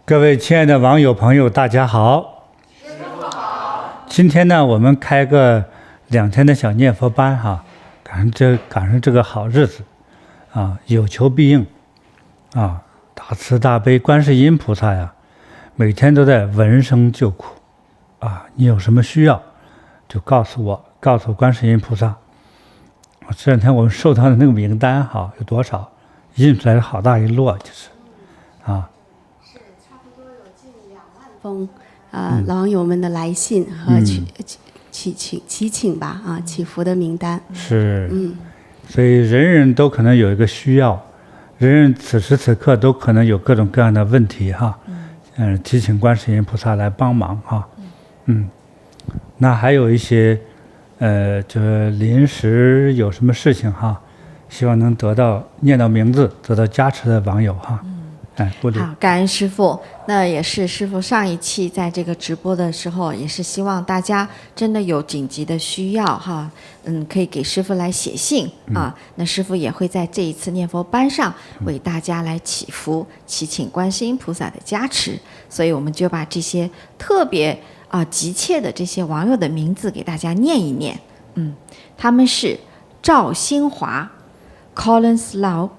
各位亲爱的网友朋友，大家好。师父好。今天呢，我们开个2天的小念佛班哈，赶上这个好日子啊，有求必应啊，大慈大悲观世音菩萨呀，每天都在闻声救苦啊。你有什么需要，就告诉我，告诉观世音菩萨。这2天我们收到的那个名单哈，有多少？印出来好大一摞，就是啊。是差不多有近2万封网友们的来信和祈请吧啊，祈福的名单是，所以人人都可能有一个需要，人人此时此刻都可能有各种各样的问题哈，祈请观世音菩萨来帮忙哈，那还有一些就是临时有什么事情哈，希望能念到名字得到加持的网友哈。好，感恩师父。那也是师父上一期在这个直播的时候，也是希望大家真的有紧急的需要哈，可以给师父来写信啊。那师父也会在这一次念佛班上为大家来祈福，祈请观世音菩萨的加持。所以我们就把这些特别急切的这些网友的名字给大家念一念。他们是赵新华、Collins Lau、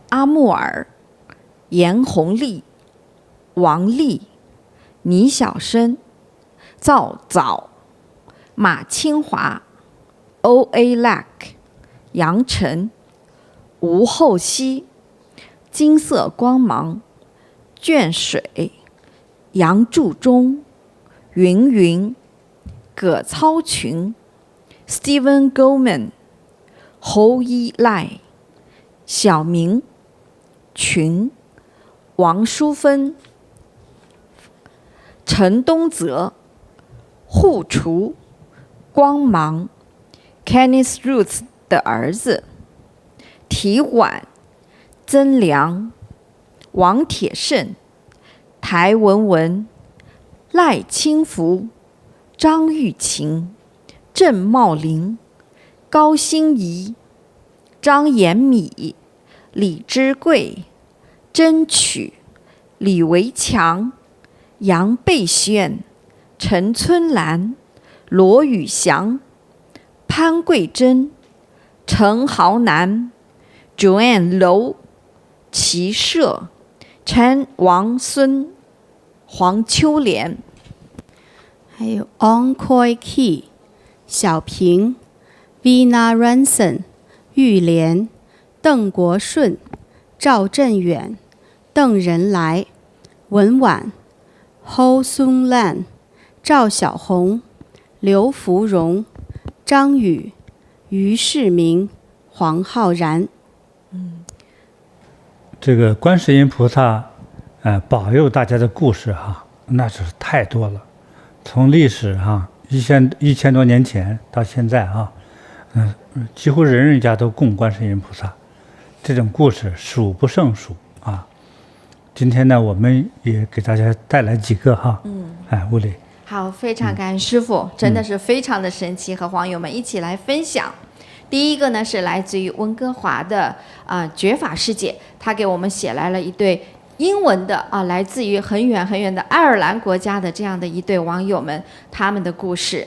阿木尔、严红丽、王丽、倪小生、赵早、马清华、O.A. Lack、杨晨、吴厚熙、金色光芒、卷水、杨柱中、云云、葛操群、Steven Goldman、侯一赖、小明、群、王淑芬、陈东泽、户厨、光芒、Kenneth Roots 的儿子、提婉、曾良、王铁胜、台文文、赖清福、张玉琴、郑茂林、高欣怡、张延米、李之贵、争取、李维强、杨贝轩、陈春兰、罗宇翔、潘桂珍、陈豪南、Joanne 楼、齐社、陈王孙、黄秋莲，还有 On Koi Key、小平、Vina Ranson、玉莲、邓国顺、赵振远、邓仁来、文婉、Ho Sun Lan、赵小红、刘福荣、张宇、于世明、黄浩然。这个观世音菩萨保佑大家的故事哈，那是太多了。从历史哈1000多年前到现在哈，几乎人人家都供观世音菩萨，这种故事数不胜数啊。今天呢，我们也给大家带来几个哈，物理。好，非常感恩师父，真的是非常的神奇，和网友们一起来分享。第一个呢是来自于温哥华的觉法师姐，她给我们写来了一对英文的来自于很远很远的爱尔兰国家的这样的一对网友们他们的故事。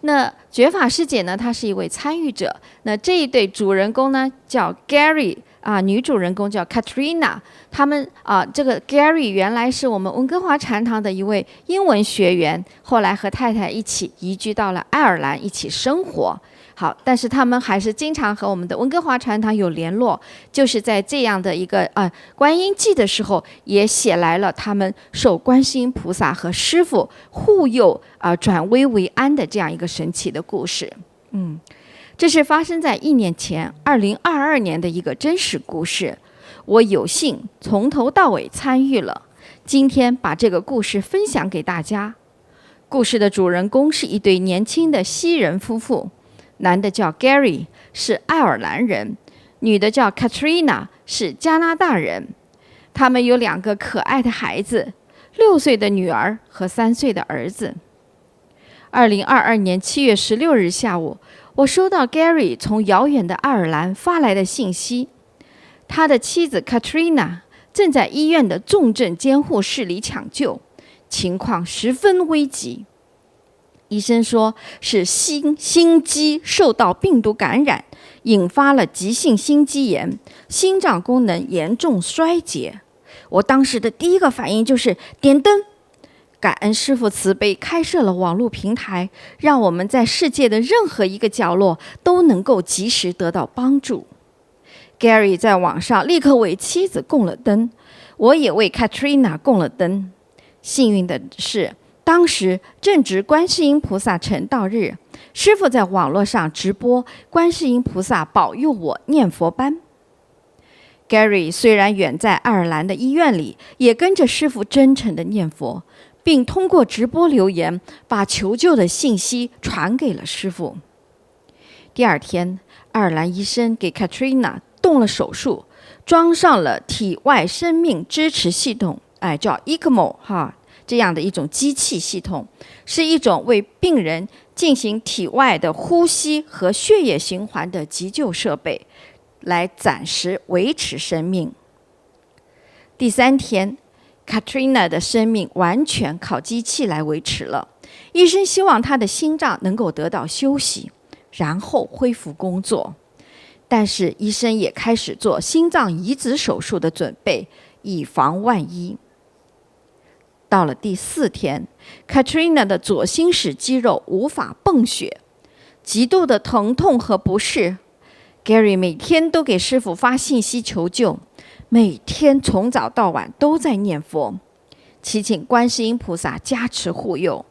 那觉法师姐呢，她是一位参与者。那这一对主人公呢叫 Gary 女主人公叫 Katrina。他们这个 Gary 原来是我们温哥华禅堂的一位英文学员，后来和太太一起移居到了爱尔兰一起生活。好，但是他们还是经常和我们的温哥华禅堂有联络，就是在这样的一个观音祭的时候，也写来了他们受观世音菩萨和师父护佑转危为安的这样一个神奇的故事。这是发生在1年前2022年的一个真实故事，我有幸从头到尾参与了，今天把这个故事分享给大家。故事的主人公是一对年轻的西人夫妇，男的叫 Gary， 是爱尔兰人，女的叫 Katrina， 是加拿大人。他们有2个可爱的孩子，6岁的女儿和3岁的儿子。2022年7月16日下午，我收到 Gary 从遥远的爱尔兰发来的信息，他的妻子 Katrina 正在医院的重症监护室里抢救，情况十分危急。医生说是心肌受到病毒感染，引发了急性心肌炎，心脏功能严重衰竭。我当时的第一个反应就是点灯。感恩师父慈悲开设了网络平台，让我们在世界的任何一个角落都能够及时得到帮助。Gary 在网上立刻为妻子供了灯，我也为 Katrina 供了灯。幸运的是，当时正值观世音菩萨成道日，师父在网络上直播观世音菩萨保佑我念佛班。Gary 虽然远在爱尔兰的医院里，也跟着师父真诚的念佛，并通过直播留言把求救的信息传给了师父。第二天，爱尔兰医生给 Katrina 动了手术，装上了体外生命支持系统，叫 ECMO 这样的一种机器系统，是一种为病人进行体外的呼吸和血液循环的急救设备，来暂时维持生命。第三天，Katrina 的生命完全靠机器来维持了。医生希望她的心脏能够得到休息，然后恢复工作。但是医生也开始做心脏移植手术的准备，以防万一。到了第4天 ，Katrina 的左心室肌肉无法泵血，极度的疼痛和不适。Gary 每天都给师父发信息求救，每天从早到晚都在念佛，祈请观世音菩萨加持护佑。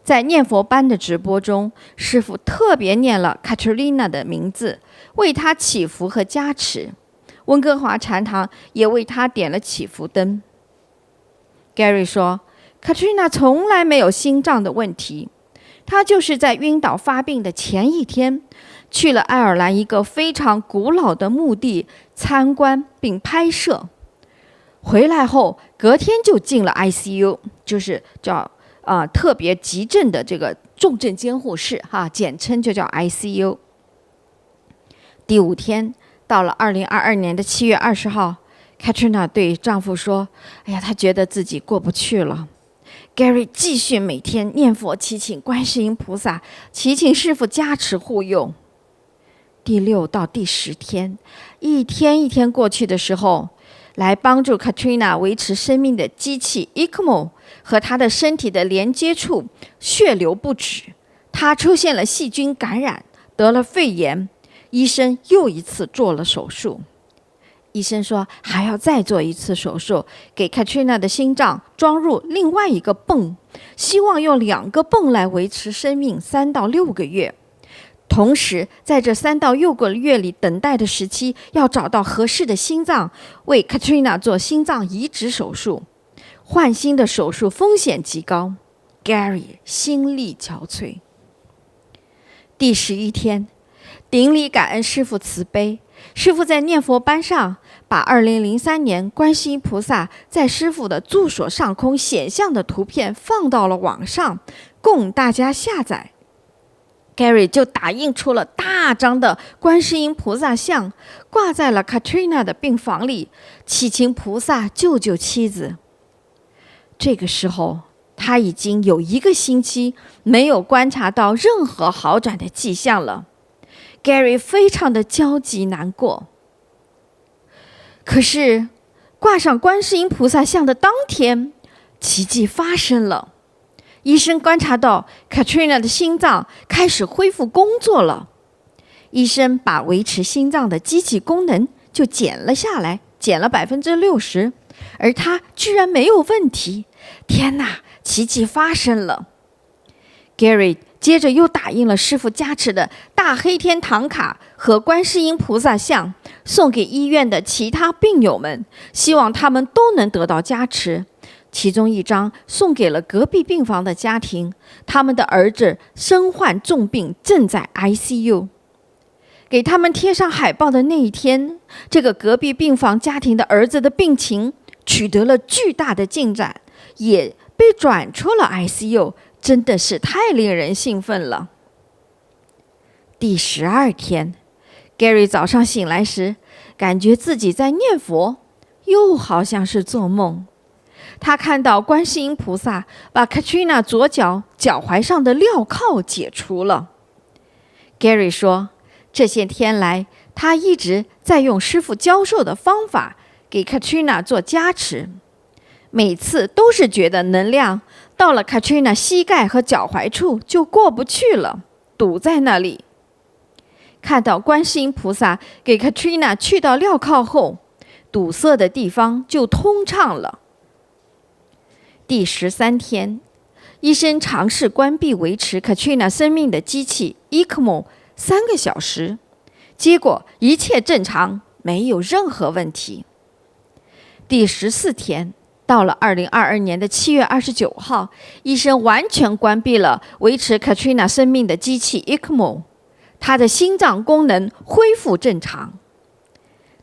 在念佛班的直播中，师父特别念了 Katrina 的名字，为她祈福和加持。温哥华禅堂也为她点了祈福灯。Gary 说 ，Katrina 从来没有心脏的问题，她就是在晕倒发病的前一天，去了爱尔兰一个非常古老的墓地参观并拍摄，回来后隔天就进了 ICU， 就是叫特别急症的这个重症监护室简称就叫 ICU。第5天，到了2022年的7月20号，Katrina 对丈夫说：“哎呀，她觉得自己过不去了。” Gary 继续每天念佛祈请观世音菩萨，祈请师父加持护佑。第6到第10天，一天一天过去的时候，来帮助 Katrina 维持生命的机器 ECMO 和她的身体的连接处血流不止，她出现了细菌感染，得了肺炎。医生又一次做了手术。医生说还要再做一次手术，给 Katrina 的心脏装入另外一个泵，希望用2个泵来维持生命3到6个月。同时，在这3到6个月里等待的时期，要找到合适的心脏，为 Katrina 做心脏移植手术。换心的手术风险极高 ，Gary 心力憔悴。第11天，顶礼感恩师父慈悲。师父在念佛班上把2003年观世音菩萨在师父的住所上空显像的图片放到了网上，供大家下载。Gary 就打印出了大张的观世音菩萨像，挂在了 Katrina 的病房里，祈请菩萨救救妻子。这个时候，他已经有1个星期没有观察到任何好转的迹象了。Gary 非常的焦急难过。可是，挂上观世音菩萨像的当天，奇迹发生了。医生观察到 Katrina 的心脏开始恢复工作了。医生把维持心脏的机器功能就减了下来，减了60%，而她居然没有问题。天哪，奇迹发生了。Gary 接着又打印了师父加持的大黑天唐卡和观世音菩萨像，送给医院的其他病友们，希望他们都能得到加持。其中1张送给了隔壁病房的家庭，他们的儿子身患重病，正在 ICU。给他们贴上海报的那一天，这个隔壁病房家庭的儿子的病情取得了巨大的进展，也被转出了 ICU， 真的是太令人兴奋了。第12天，Gary 早上醒来时，感觉自己在念佛，又好像是做梦。他看到观世音菩萨把 Katrina 左脚脚踝上的镣铐解除了。Gary 说，这些天来，他一直在用师父教授的方法给 Katrina 做加持，每次都是觉得能量到了 Katrina 膝盖和脚踝处就过不去了，堵在那里。看到观世音菩萨给 Katrina 去到镣铐后，堵塞的地方就通畅了。第13天，医生尝试关闭维持 Katrina 生命的机器 ECMO 3个小时，结果一切正常，没有任何问题。第14天，到了2022年的7月29号，医生完全关闭了维持 Katrina 生命的机器 ECMO， 她的心脏功能恢复正常。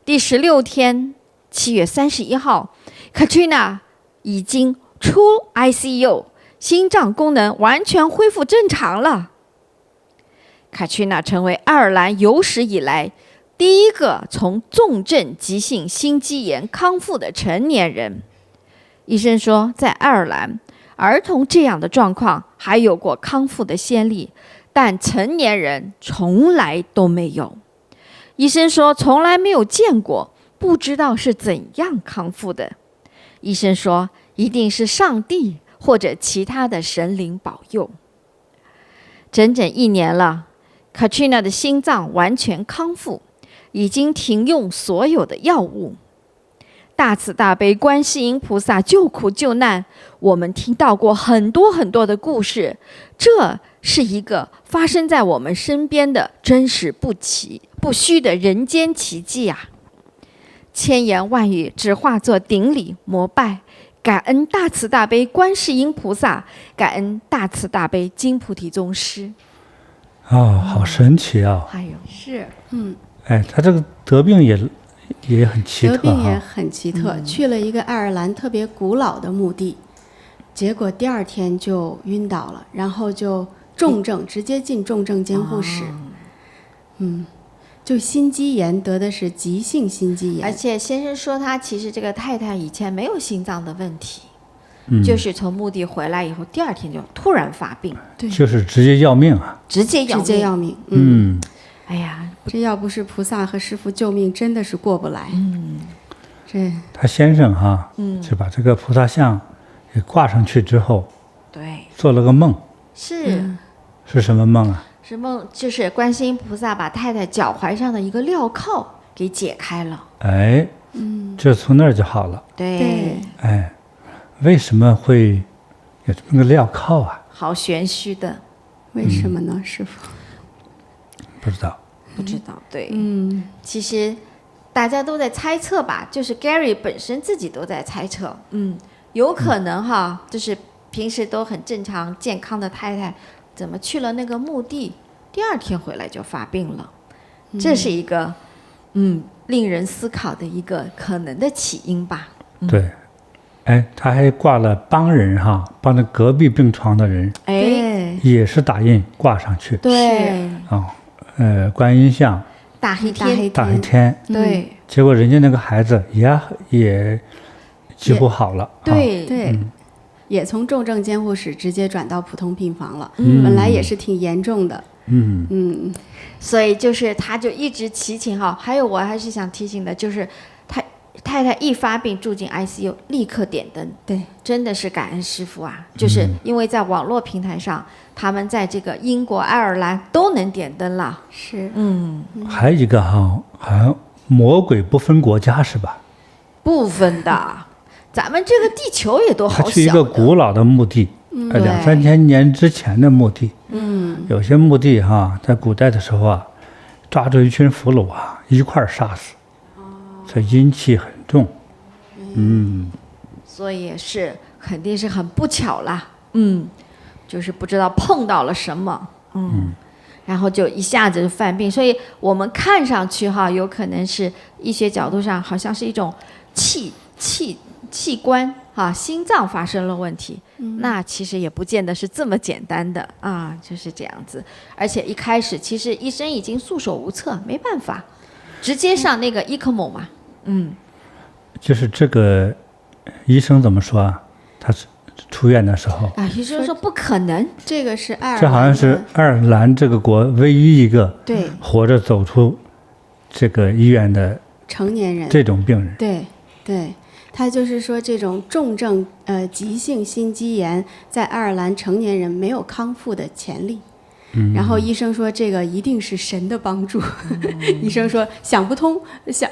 第16天，7月31号 ，Katrina 已经出 ICU， 心脏功能完全恢复正常了。Katrina 成为爱尔兰有史以来第一个从重症急性心肌炎康复的成年人。医生说，在爱尔兰，儿童这样的状况还有过康复的先例，但成年人从来都没有。医生说，从来没有见过，不知道是怎样康复的。医生说，一定是上帝或者其他的神灵保佑。整整1年了， Katrina 的心脏完全康复，已经停用所有的药物。大慈大悲观世音菩萨救苦救难，我们听到过很多很多的故事，这是一个发生在我们身边的真实不虚的人间奇迹啊！千言万语只化作顶礼膜拜，感恩大慈大悲观世音菩萨，感恩大慈大悲金菩提宗师。好神奇啊！还有是，哎，他这个得病也很奇特得病也哈。很奇特，去了一个爱尔兰特别古老的墓地，结果第2天就晕倒了，然后就重症，直接进重症监护室。就心肌炎，得的是急性心肌炎，而且先生说他其实这个太太以前没有心脏的问题，就是从墓地回来以后第2天就突然发病，对，就是直接要命啊！直接要命。哎呀，这要不是菩萨和师父救命，真的是过不来。这他先生哈，就把这个菩萨像给挂上去之后，对，做了个梦，是什么梦啊？是梦，就是观世音菩萨把太太脚踝上的一个镣铐给解开了。哎，就从那儿就好了。对，哎，为什么会有这么个镣铐啊？好玄虚的，为什么呢，师父？不知道。不知道。对，其实大家都在猜测吧，就是 Gary 本身自己都在猜测，有可能哈，就是平时都很正常健康的太太，怎么去了那个墓地，第2天回来就发病了？这是一个令人思考的一个可能的起因吧。对，哎，他还挂了帮人哈，帮着隔壁病床的人，也是打印挂上去。对，观音像，大黑天，大黑天，对结果人家那个孩子也几乎好了。对，也从重症监护室直接转到普通病房了。本来也是挺严重的。所以就是他就一直祈请哈。还有我还是想提醒的，就是太太一发病住进 ICU， 立刻点灯。对，真的是感恩师父啊！就是因为在网络平台上，他们在这个英国、爱尔兰都能点灯了。是，还有一个哈，好像魔鬼不分国家是吧？不分的，咱们这个地球也都好小的。他去一个古老的墓地，2、3千年之前的墓地。有些墓地哈，在古代的时候啊，抓住一群俘虏啊，一块儿杀死。这阴气很重。所以是肯定是很不巧啦。就是不知道碰到了什么。然后就一下子就犯病，所以我们看上去哈，有可能是医学角度上好像是一种器官啊，心脏发生了问题，那其实也不见得是这么简单的啊，就是这样子。而且一开始其实医生已经束手无策，没办法，直接上那个 ECMO 嘛。就是这个医生怎么说啊？他是出院的时候，啊，医生说不可能，这个是爱尔兰的，这好像是爱尔兰这个国唯一一个对活着走出这个医院的成年人，这种病人。对对，他就是说这种重症急性心肌炎在爱尔兰成年人没有康复的潜力。然后医生说这个一定是神的帮助，医生说想不通，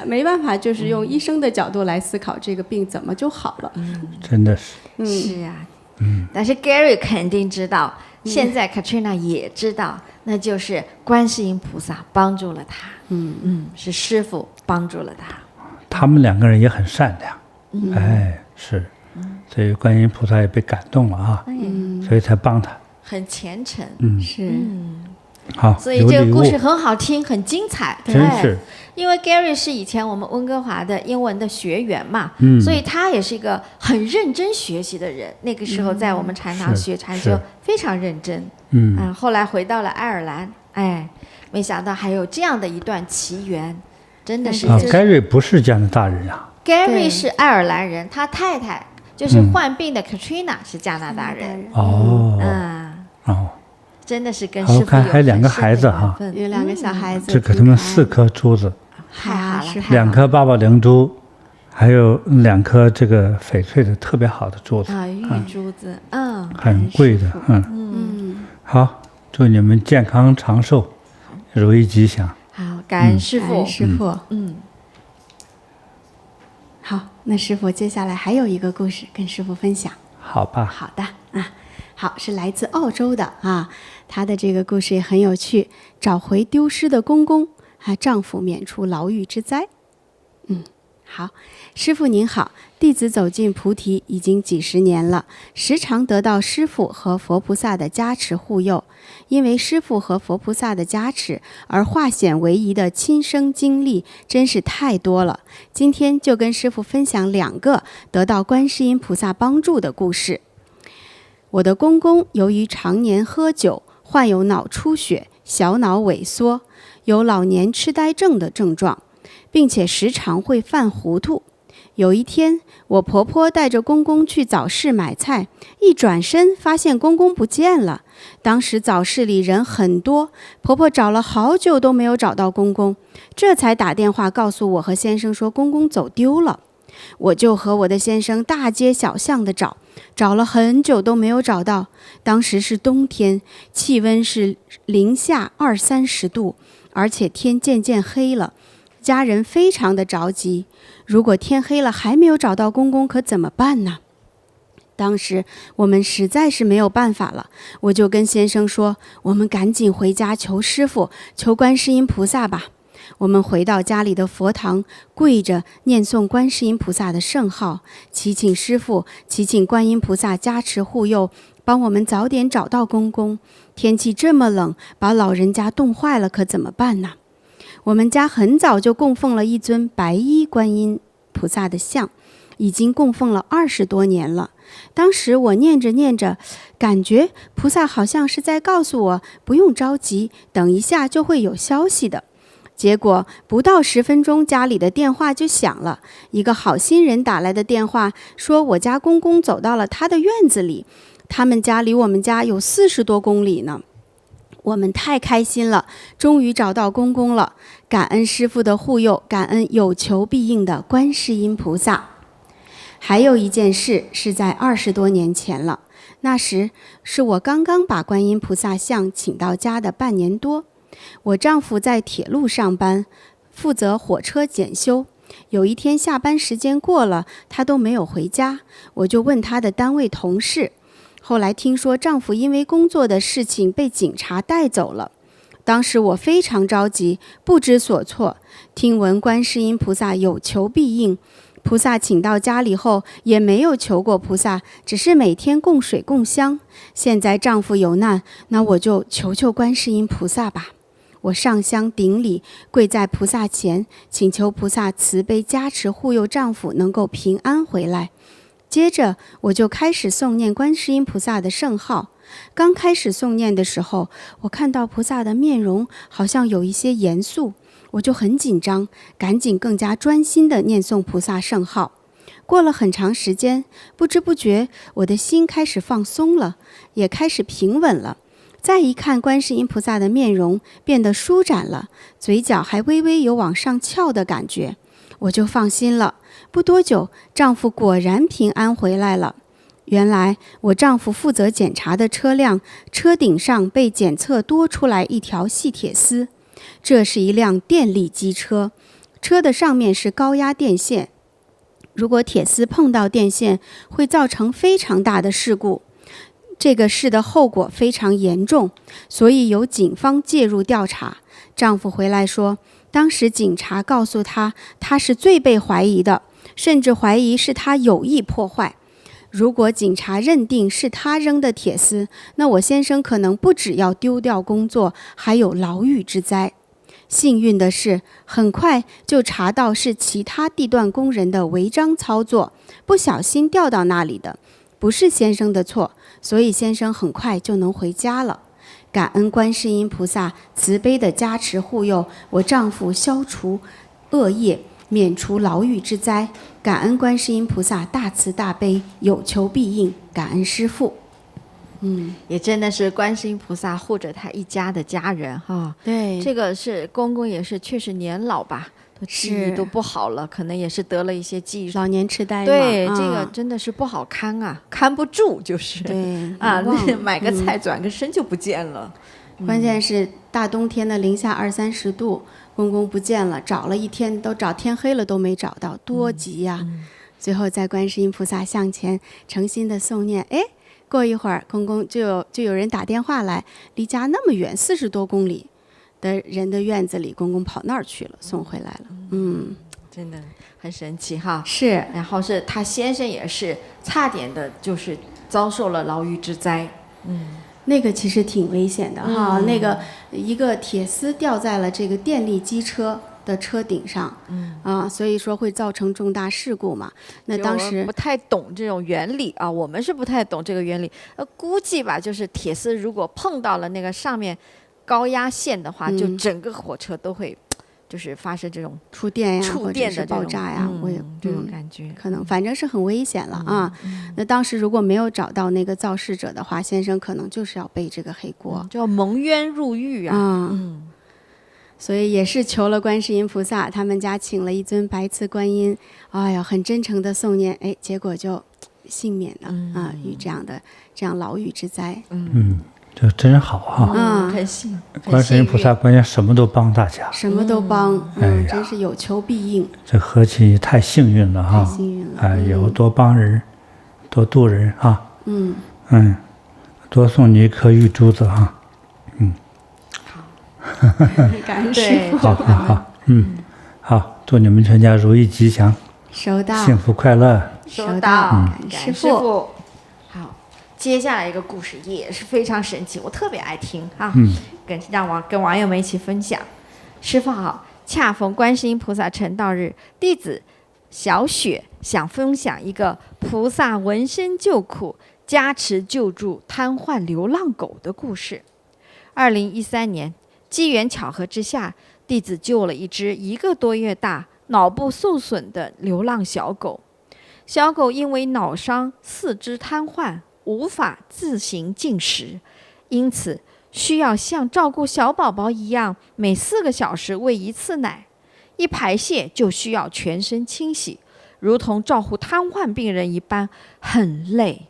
没办法，就是用医生的角度来思考这个病怎么就好了。真的是，是啊，但是 Gary 肯定知道，现在 Katrina 也知道，那就是观世音菩萨帮助了他，是师父帮助了他。他们两个人也很善良，哎，是，所以观音菩萨也被感动了啊，所以才帮他。很虔诚，是，好，所以这个故事有礼很好听，很精彩。物真是对，因为 Gary 是以前我们温哥华的英文的学员嘛，所以他也是一个很认真学习的人。那个时候在我们禅堂是学禅修是非常认真，后来回到了爱尔兰，哎，没想到还有这样的一段奇缘，真的是。啊，Gary 不是加拿大人啊， Gary 是爱尔兰人，他太太就是患病的 Katrina 是加拿大人，哦，真的是跟好师傅看还有两个很深的孩子哈缘分有两个小孩子，这给他们4颗珠子，太好了，是太好了2颗八宝灵珠，还有2颗这个翡翠的特别好的珠子，啊，玉珠子，很贵的，好，祝你们健康长寿，如意吉祥。好，感恩师傅，师傅，好，那师傅接下来还有一个故事跟师傅分享。好吧，好的啊，好，是来自澳洲的啊，他的这个故事也很有趣，找回丢失的公公，丈夫免除牢狱之灾。好，师父您好，弟子走进菩提已经几十年了，时常得到师父和佛菩萨的加持护佑。因为师父和佛菩萨的加持而化险为夷的亲身经历真是太多了。今天就跟师父分享2个得到观世音菩萨帮助的故事。我的公公由于常年喝酒，患有脑出血、小脑萎缩，有老年痴呆症的症状，并且时常会犯糊涂。有一天，我婆婆带着公公去早市买菜，一转身发现公公不见了。当时早市里人很多，婆婆找了好久都没有找到公公，这才打电话告诉我和先生说公公走丢了。我就和我的先生大街小巷的找，找了很久都没有找到。当时是冬天，气温是零下20-30度，而且天渐渐黑了。家人非常的着急，如果天黑了还没有找到公公可怎么办呢？当时我们实在是没有办法了，我就跟先生说，我们赶紧回家求师父，求观世音菩萨吧。我们回到家里的佛堂，跪着念诵观世音菩萨的圣号，祈请师父，祈请观音菩萨加持护佑，帮我们早点找到公公。天气这么冷，把老人家冻坏了可怎么办呢？我们家很早就供奉了一尊白衣观音菩萨的像，已经供奉了20多年了。当时我念着念着，感觉菩萨好像是在告诉我不用着急，等一下就会有消息的。结果不到10分钟，家里的电话就响了，一个好心人打来的电话，说我家公公走到了他的院子里，他们家离我们家有40多公里呢。我们太开心了，终于找到公公了，感恩师父的护佑，感恩有求必应的观世音菩萨。还有一件事是在20多年前了，那时是我刚刚把观音菩萨像请到家的半年多。我丈夫在铁路上班，负责火车检修。有一天下班时间过了，他都没有回家，我就问他的单位同事。后来听说丈夫因为工作的事情被警察带走了。当时我非常着急，不知所措。听闻观世音菩萨有求必应，菩萨请到家里后也没有求过菩萨，只是每天供水供香。现在丈夫有难，那我就求求观世音菩萨吧。我上香顶礼，跪在菩萨前，请求菩萨慈悲加持护佑丈夫能够平安回来。接着我就开始诵念观世音菩萨的圣号。刚开始诵念的时候，我看到菩萨的面容好像有一些严肃，我就很紧张，赶紧更加专心地念诵菩萨圣号。过了很长时间，不知不觉我的心开始放松了，也开始平稳了。再一看观世音菩萨的面容变得舒展了，嘴角还微微有往上翘的感觉，我就放心了。不多久，丈夫果然平安回来了。原来我丈夫负责检查的车辆车顶上被检测多出来一条细铁丝，这是一辆电力机车，车的上面是高压电线，如果铁丝碰到电线，会造成非常大的事故。这个事的后果非常严重，所以由警方介入调查。丈夫回来说，当时警察告诉他，他是最被怀疑的，甚至怀疑是他有意破坏。如果警察认定是他扔的铁丝，那我先生可能不只要丢掉工作，还有牢狱之灾。幸运的是，很快就查到是其他地段工人的违章操作，不小心掉到那里的，不是先生的错，所以先生很快就能回家了。感恩观世音菩萨慈悲的加持护佑，我丈夫消除恶业，免除牢狱之灾。感恩观世音菩萨大慈大悲，有求必应。感恩师父。也真的是观世音菩萨护着他一家的家人哈。对，这个是公公也是确实年老吧，都记忆是都不好了，可能也是得了一些记忆。老年痴呆嘛。对，啊这个真的是不好看啊，看不住就是。对啊，忘了买个菜转个身就不见了。关键是大冬天的零下20-30度，公公不见了，找了一天，都找天黑了都没找到，多急呀！最后在观世音菩萨像前诚心的诵念，哎，过一会儿公公就有人打电话来，离家那么远40多公里的人的院子里，公公跑那儿去了，送回来了。真的很神奇哈。是然后是他先生也是差点的，就是遭受了牢狱之灾。那个其实挺危险的哈，那个一个铁丝掉在了这个电力机车的车顶上，所以说会造成重大事故嘛。那当时就我不太懂这种原理啊，我们是不太懂这个原理。估计吧，就是铁丝如果碰到了那个上面高压线的话，就整个火车都会，就是发生这种触电呀，触或者是电的这种爆炸呀，我也这种感觉。可能反正是很危险了啊。那当时如果没有找到那个肇事者的话，先生可能就是要背这个黑锅。叫蒙冤入狱啊。所以也是求了观世音菩萨，他们家请了一尊白瓷观音，哎呀，很真诚的诵念，哎，结果就幸免了啊，遇这样牢狱之灾。这真好哈！很幸观世音菩萨关键什么都帮大家，什么都帮，哎呀真是有求必应，这何其太幸运了哈！太幸运了。哎，以后多帮人，多度人啊！嗯，多送你一颗玉珠子哈！感恩师对父，好好好，好，祝你们全家如意吉祥，收到，幸福快乐。收到，感恩感恩师父。师傅。好，接下来一个故事也是非常神奇，我特别爱听哈。跟网友们一起分享。师傅好，恰逢观世音菩萨成道日，弟子小雪想分享一个菩萨闻声救苦、加持救助瘫痪流浪狗的故事。2013年，机缘巧合之下，弟子救了一只1个多月大、脑部受损的流浪小狗。小狗因为脑伤、四肢瘫痪，无法自行进食，因此需要像照顾小宝宝一样，每4个小时喂1次奶。一排泄就需要全身清洗，如同照顾瘫痪病人一般，很累。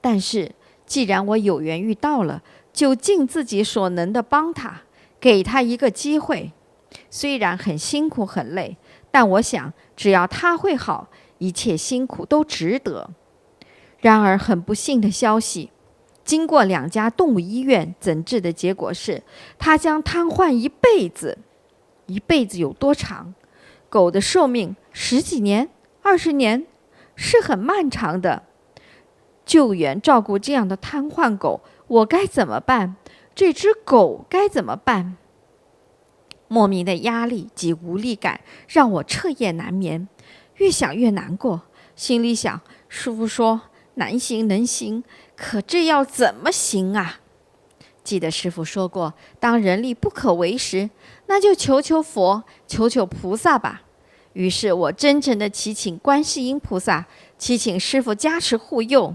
但是既然我有缘遇到了，就尽自己所能的帮他，给他一个机会。虽然很辛苦很累，但我想只要他会好，一切辛苦都值得。然而很不幸的消息，经过2家动物医院诊治的结果是，他将瘫痪一辈子。一辈子有多长？狗的寿命10几年、20年，是很漫长的。救援照顾这样的瘫痪狗，我该怎么办？这只狗该怎么办？莫名的压力及无力感让我彻夜难眠，越想越难过，心里想，师父说难行能行，可这要怎么行啊？记得师父说过，当人力不可为时，那就求求佛，求求菩萨吧。于是我真诚地祈请观世音菩萨，祈请师父加持护佑。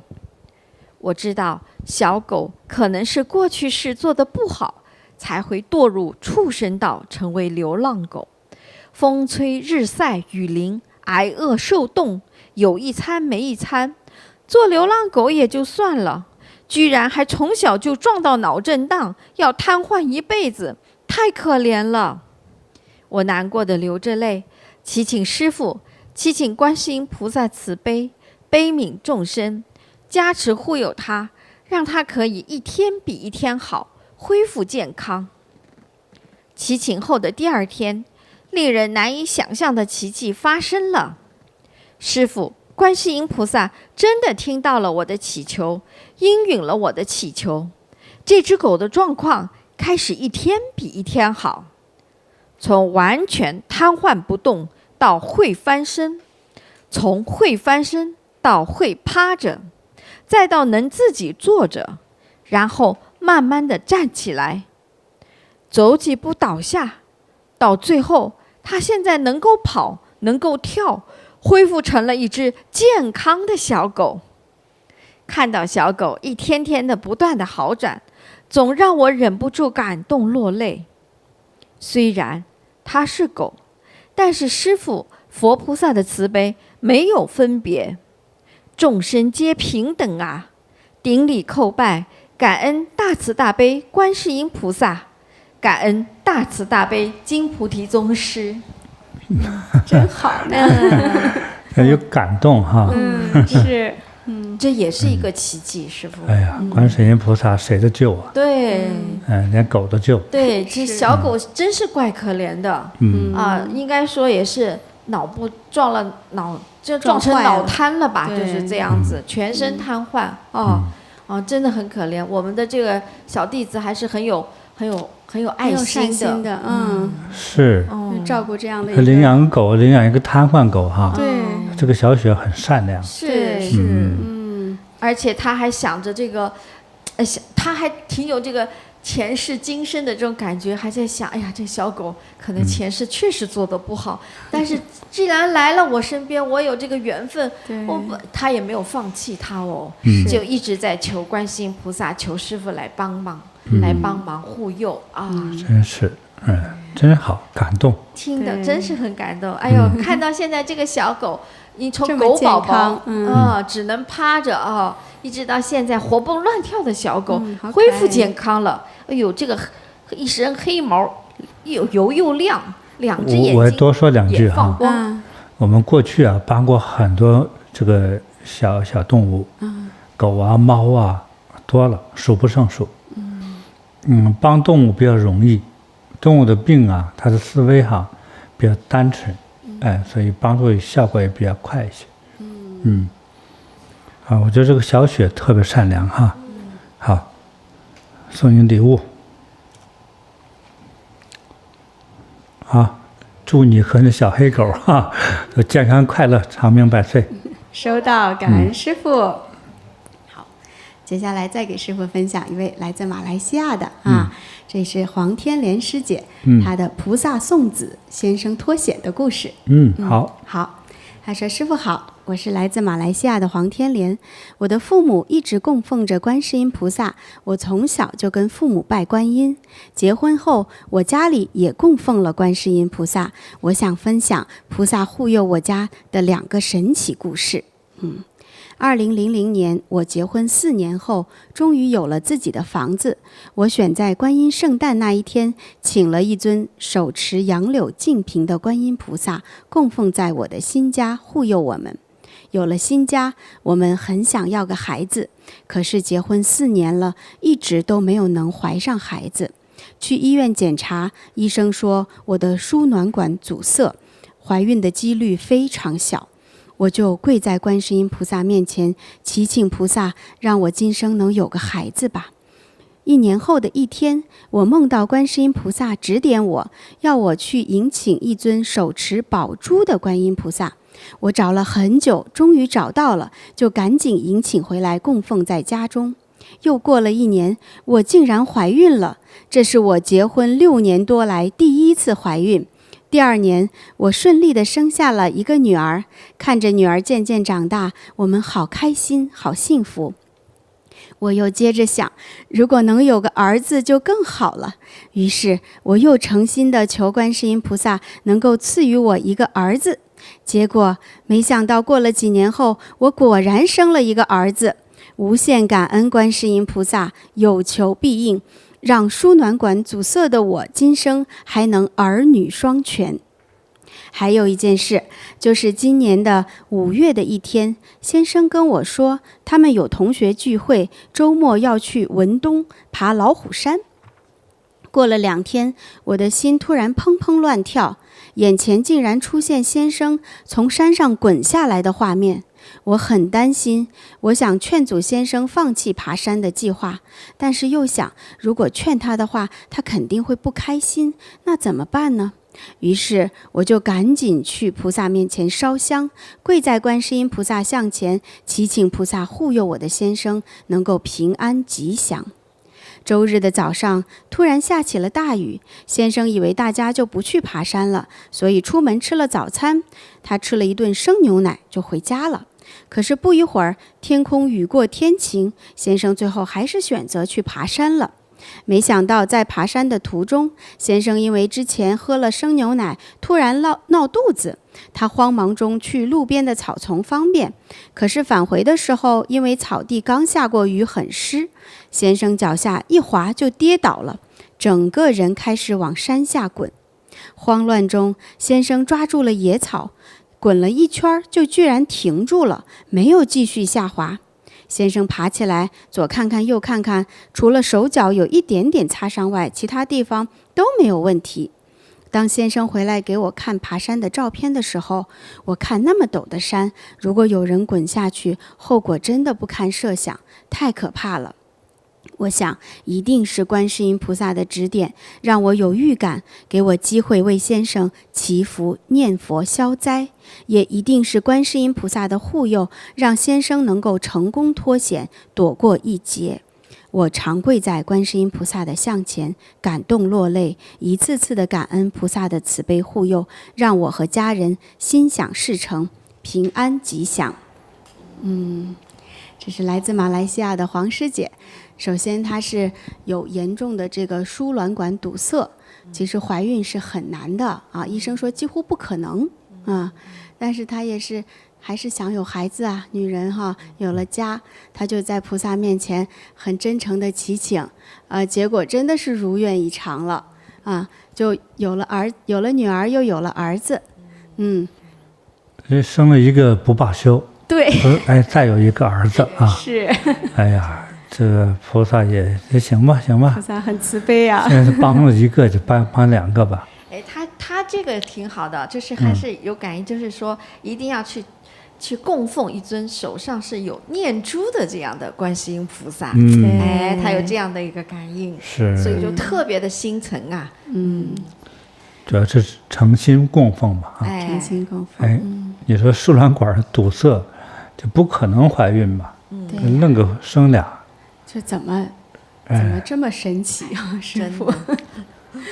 我知道小狗可能是过去世做得不好，才会堕入畜生道，成为流浪狗。风吹日晒雨淋，挨饿受冻，有一餐没一餐，做流浪狗也就算了，居然还从小就撞到脑震荡，要瘫痪一辈子，太可怜了。我难过的流着泪，祈请师父，祈请观世音菩萨慈悲，悲悯众生，加持护佑他，让他可以一天比一天好，恢复健康。祈请后的第二天，令人难以想象的奇迹发生了。师父，观世音菩萨真的听到了我的祈求，应允了我的祈求。这只狗的状况开始一天比一天好，从完全瘫痪不动到会翻身，从会翻身到会趴着，再到能自己坐着，然后慢慢地站起来，走几步倒下，到最后它现在能够跑，能够跳，恢复成了一只健康的小狗。看到小狗一天天的不断的好转，总让我忍不住感动落泪。虽然它是狗，但是师父佛菩萨的慈悲没有分别，众生皆平等啊！顶礼叩拜，感恩大慈大悲观世音菩萨，感恩大慈大悲金菩提宗师。真好呢。有感动哈。是，这也是一个奇迹，师父。哎呀，观世音菩萨谁都救啊，对，连狗都救。对，其实小狗真是怪可怜的，应该说也是脑部撞了就撞成脑瘫了吧，就是这样子，全身瘫痪。真的很可怜。我们的这个小弟子还是很有爱心的，是，照顾这样的一个领养狗，领养一个瘫痪狗哈，对，这个小雪很善良，是，而且他还想着这个，他还挺有这个前世今生的这种感觉，还在想，哎呀，这小狗可能前世确实做得不好，但是既然来了我身边，我有这个缘分，他也没有放弃他哦，就一直在求观世音菩萨，求师父来帮忙，来帮忙护佑啊！真是，真好，感动。听的真是很感动。哎呦，看到现在这个小狗，你从狗宝宝只能趴着一直到现在活蹦乱跳的小狗，恢复健康了。哎呦，这个一身黑毛，又油又亮，两只眼睛我也多说两句哈。我们过去帮过很多这个小动物，狗啊、猫啊，多了数不胜数。帮动物比较容易，动物的病它的思维比较单纯，所以帮助效果也比较快一些。我觉得这个小雪特别善良哈。好，送你礼物。好，祝你和那小黑狗都健康快乐，长命百岁。收到，感恩师父。好，接下来再给师父分享一位来自马来西亚的这是黄天莲师姐，她的菩萨送子先生脱险的故事。好，她说：“师父好，我是来自马来西亚的黄天莲，我的父母一直供奉着观世音菩萨，我从小就跟父母拜观音。结婚后，我家里也供奉了观世音菩萨。我想分享菩萨护佑我家的2个神奇故事。2000年，我结婚4年后，终于有了自己的房子。我选在观音圣诞那一天，请了一尊手持杨柳净瓶的观音菩萨，供奉在我的新家，护佑我们。有了新家，我们很想要个孩子，可是结婚4年了，一直都没有能怀上孩子。去医院检查，医生说我的输卵管阻塞，怀孕的几率非常小。我就跪在观世音菩萨面前，祈请菩萨让我今生能有个孩子吧。1年后的一天，我梦到观世音菩萨指点我，要我去迎请一尊手持宝珠的观音菩萨。我找了很久，终于找到了，就赶紧迎请回来供奉在家中。又过了1年，我竟然怀孕了，这是我结婚6年多来第一次怀孕。第2年，我顺利地生下了一个女儿，看着女儿渐渐长大，我们好开心，好幸福。我又接着想，如果能有个儿子就更好了。于是我又诚心地求观世音菩萨能够赐予我一个儿子。结果没想到过了几年后，我果然生了一个儿子。无限感恩观世音菩萨有求必应，让输卵管阻塞的我今生还能儿女双全。还有一件事，就是今年的5月的一天，先生跟我说，他们有同学聚会，周末要去文东爬老虎山。过了2天，我的心突然砰砰乱跳，眼前竟然出现先生从山上滚下来的画面。我很担心，我想劝阻先生放弃爬山的计划，但是又想，如果劝他的话，他肯定会不开心，那怎么办呢？于是我就赶紧去菩萨面前烧香，跪在观世音菩萨像前，祈请菩萨护佑我的先生能够平安吉祥。周日的早上，突然下起了大雨，先生以为大家就不去爬山了，所以出门吃了早餐。他吃了一顿生牛奶就回家了。可是不一会儿，天空雨过天晴，先生最后还是选择去爬山了。没想到在爬山的途中，先生因为之前喝了生牛奶，突然闹肚子。他慌忙中去路边的草丛方便，可是返回的时候，因为草地刚下过雨很湿，先生脚下一滑就跌倒了，整个人开始往山下滚。慌乱中，先生抓住了野草，滚了一圈就居然停住了，没有继续下滑。先生爬起来，左看看右看看，除了手脚有一点点擦伤外，其他地方都没有问题。当先生回来给我看爬山的照片的时候，我看那么陡的山，如果有人滚下去，后果真的不堪设想，太可怕了。我想一定是观世音菩萨的指点，让我有预感，给我机会为先生祈福念佛消灾，也一定是观世音菩萨的护佑，让先生能够成功脱险，躲过一劫。我常跪在观世音菩萨的像前，感动落泪，一次次的感恩菩萨的慈悲护佑，让我和家人心想事成，平安吉祥。这是来自马来西亚的黄师姐。首先她是有严重的这个输卵管堵塞，其实怀孕是很难的啊，医生说几乎不可能啊，但是她也是还是想有孩子啊，女人哈，有了家，她就在菩萨面前很真诚的祈请，结果真的是如愿以偿了啊，就有了女儿，又有了儿子，生了一个不罢休，对，再有一个儿子啊，是，哎呀，这个菩萨也行吧，菩萨很慈悲啊，现在帮了一个就帮2个吧。他这个挺好的，就是还是有感应，就是说一定要去供奉一尊手上是有念珠的这样的观世音菩萨，他有这样的一个感应，是，所以就特别的心诚啊，主要是诚心供奉嘛，诚心供奉，你说输卵管堵塞，就不可能怀孕嘛，弄个生俩，这怎么这么神奇啊，师父？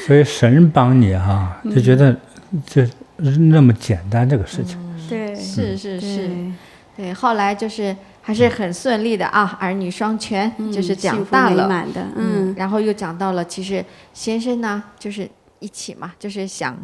所以神帮你哈，就觉得就那么简单这个事情。对，是，对，后来就是还是很顺利的啊，儿女双全，就是长大了，幸福美满的，然后又讲到了，其实先生呢，就是一起嘛，就是想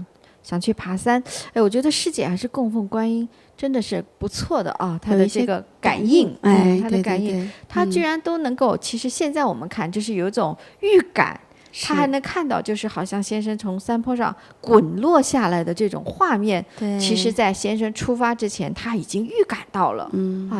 去爬山。我觉得师姐还是供奉观音真的是不错的啊，她的这个感应，她的感应，她居然都能够，其实现在我们看就是有一种预感。他还能看到，就是好像先生从山坡上滚落下来的这种画面。其实，在先生出发之前，他已经预感到了，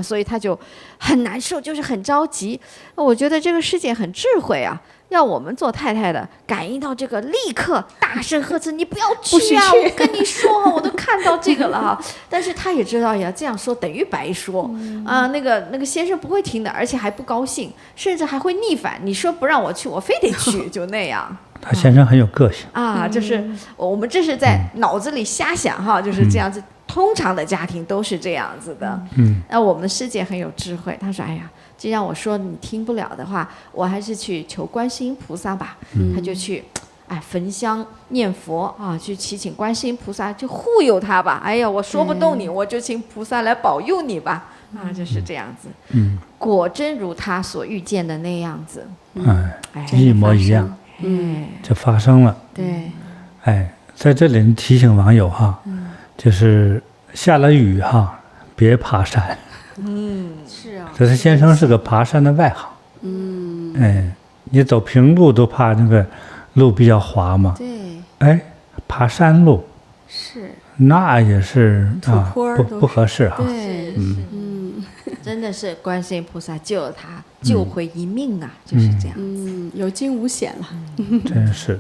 所以他就很难受，就是很着急。我觉得这个师姐很智慧啊，要我们做太太的感应到这个，立刻大声呵斥：“你不要去啊！我跟你说，我都看到这个了哈。”但是他也知道呀，这样说等于白说那个先生不会听的，而且还不高兴，甚至还会逆反。你说不让我去，我非得去，就那样。他先生很有个性就是我们这是在脑子里瞎想哈，就是这样子。通常的家庭都是这样子的。那我们的师姐很有智慧，她说：“哎呀，既然我说你听不了的话，我还是去求观世音菩萨吧。”她就去焚香念佛啊，去祈请观世音菩萨，就护佑他吧。哎呀，我说不动你，我就请菩萨来保佑你吧。啊，就是这样子。果真如他所预见的那样子。一模一样。就发生了。对。在这里提醒网友哈，就是下了雨哈，别爬山。是啊。这是先生是个爬山的外行。你走平路都怕那个路比较滑嘛。对。爬山路。是。那也是不合适哈。对。真的是观世音菩萨救了他，救回一命啊，就是这样子。有惊无险了。真是。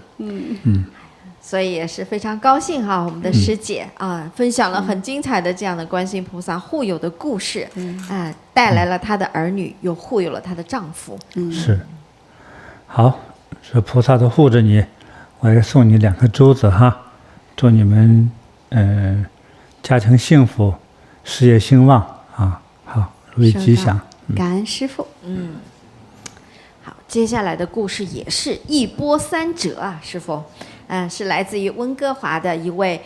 所以也是非常高兴哈，我们的师姐分享了很精彩的这样的观世音菩萨护佑的故事，带来了她的儿女，又护佑了她的丈夫。是。好，这菩萨都护着你，我也送你2颗珠子哈，祝你们家庭幸福，事业兴旺啊！好，如意吉祥。感恩师父。好，接下来的故事也是一波三折啊，师父。是来自于温哥华的一位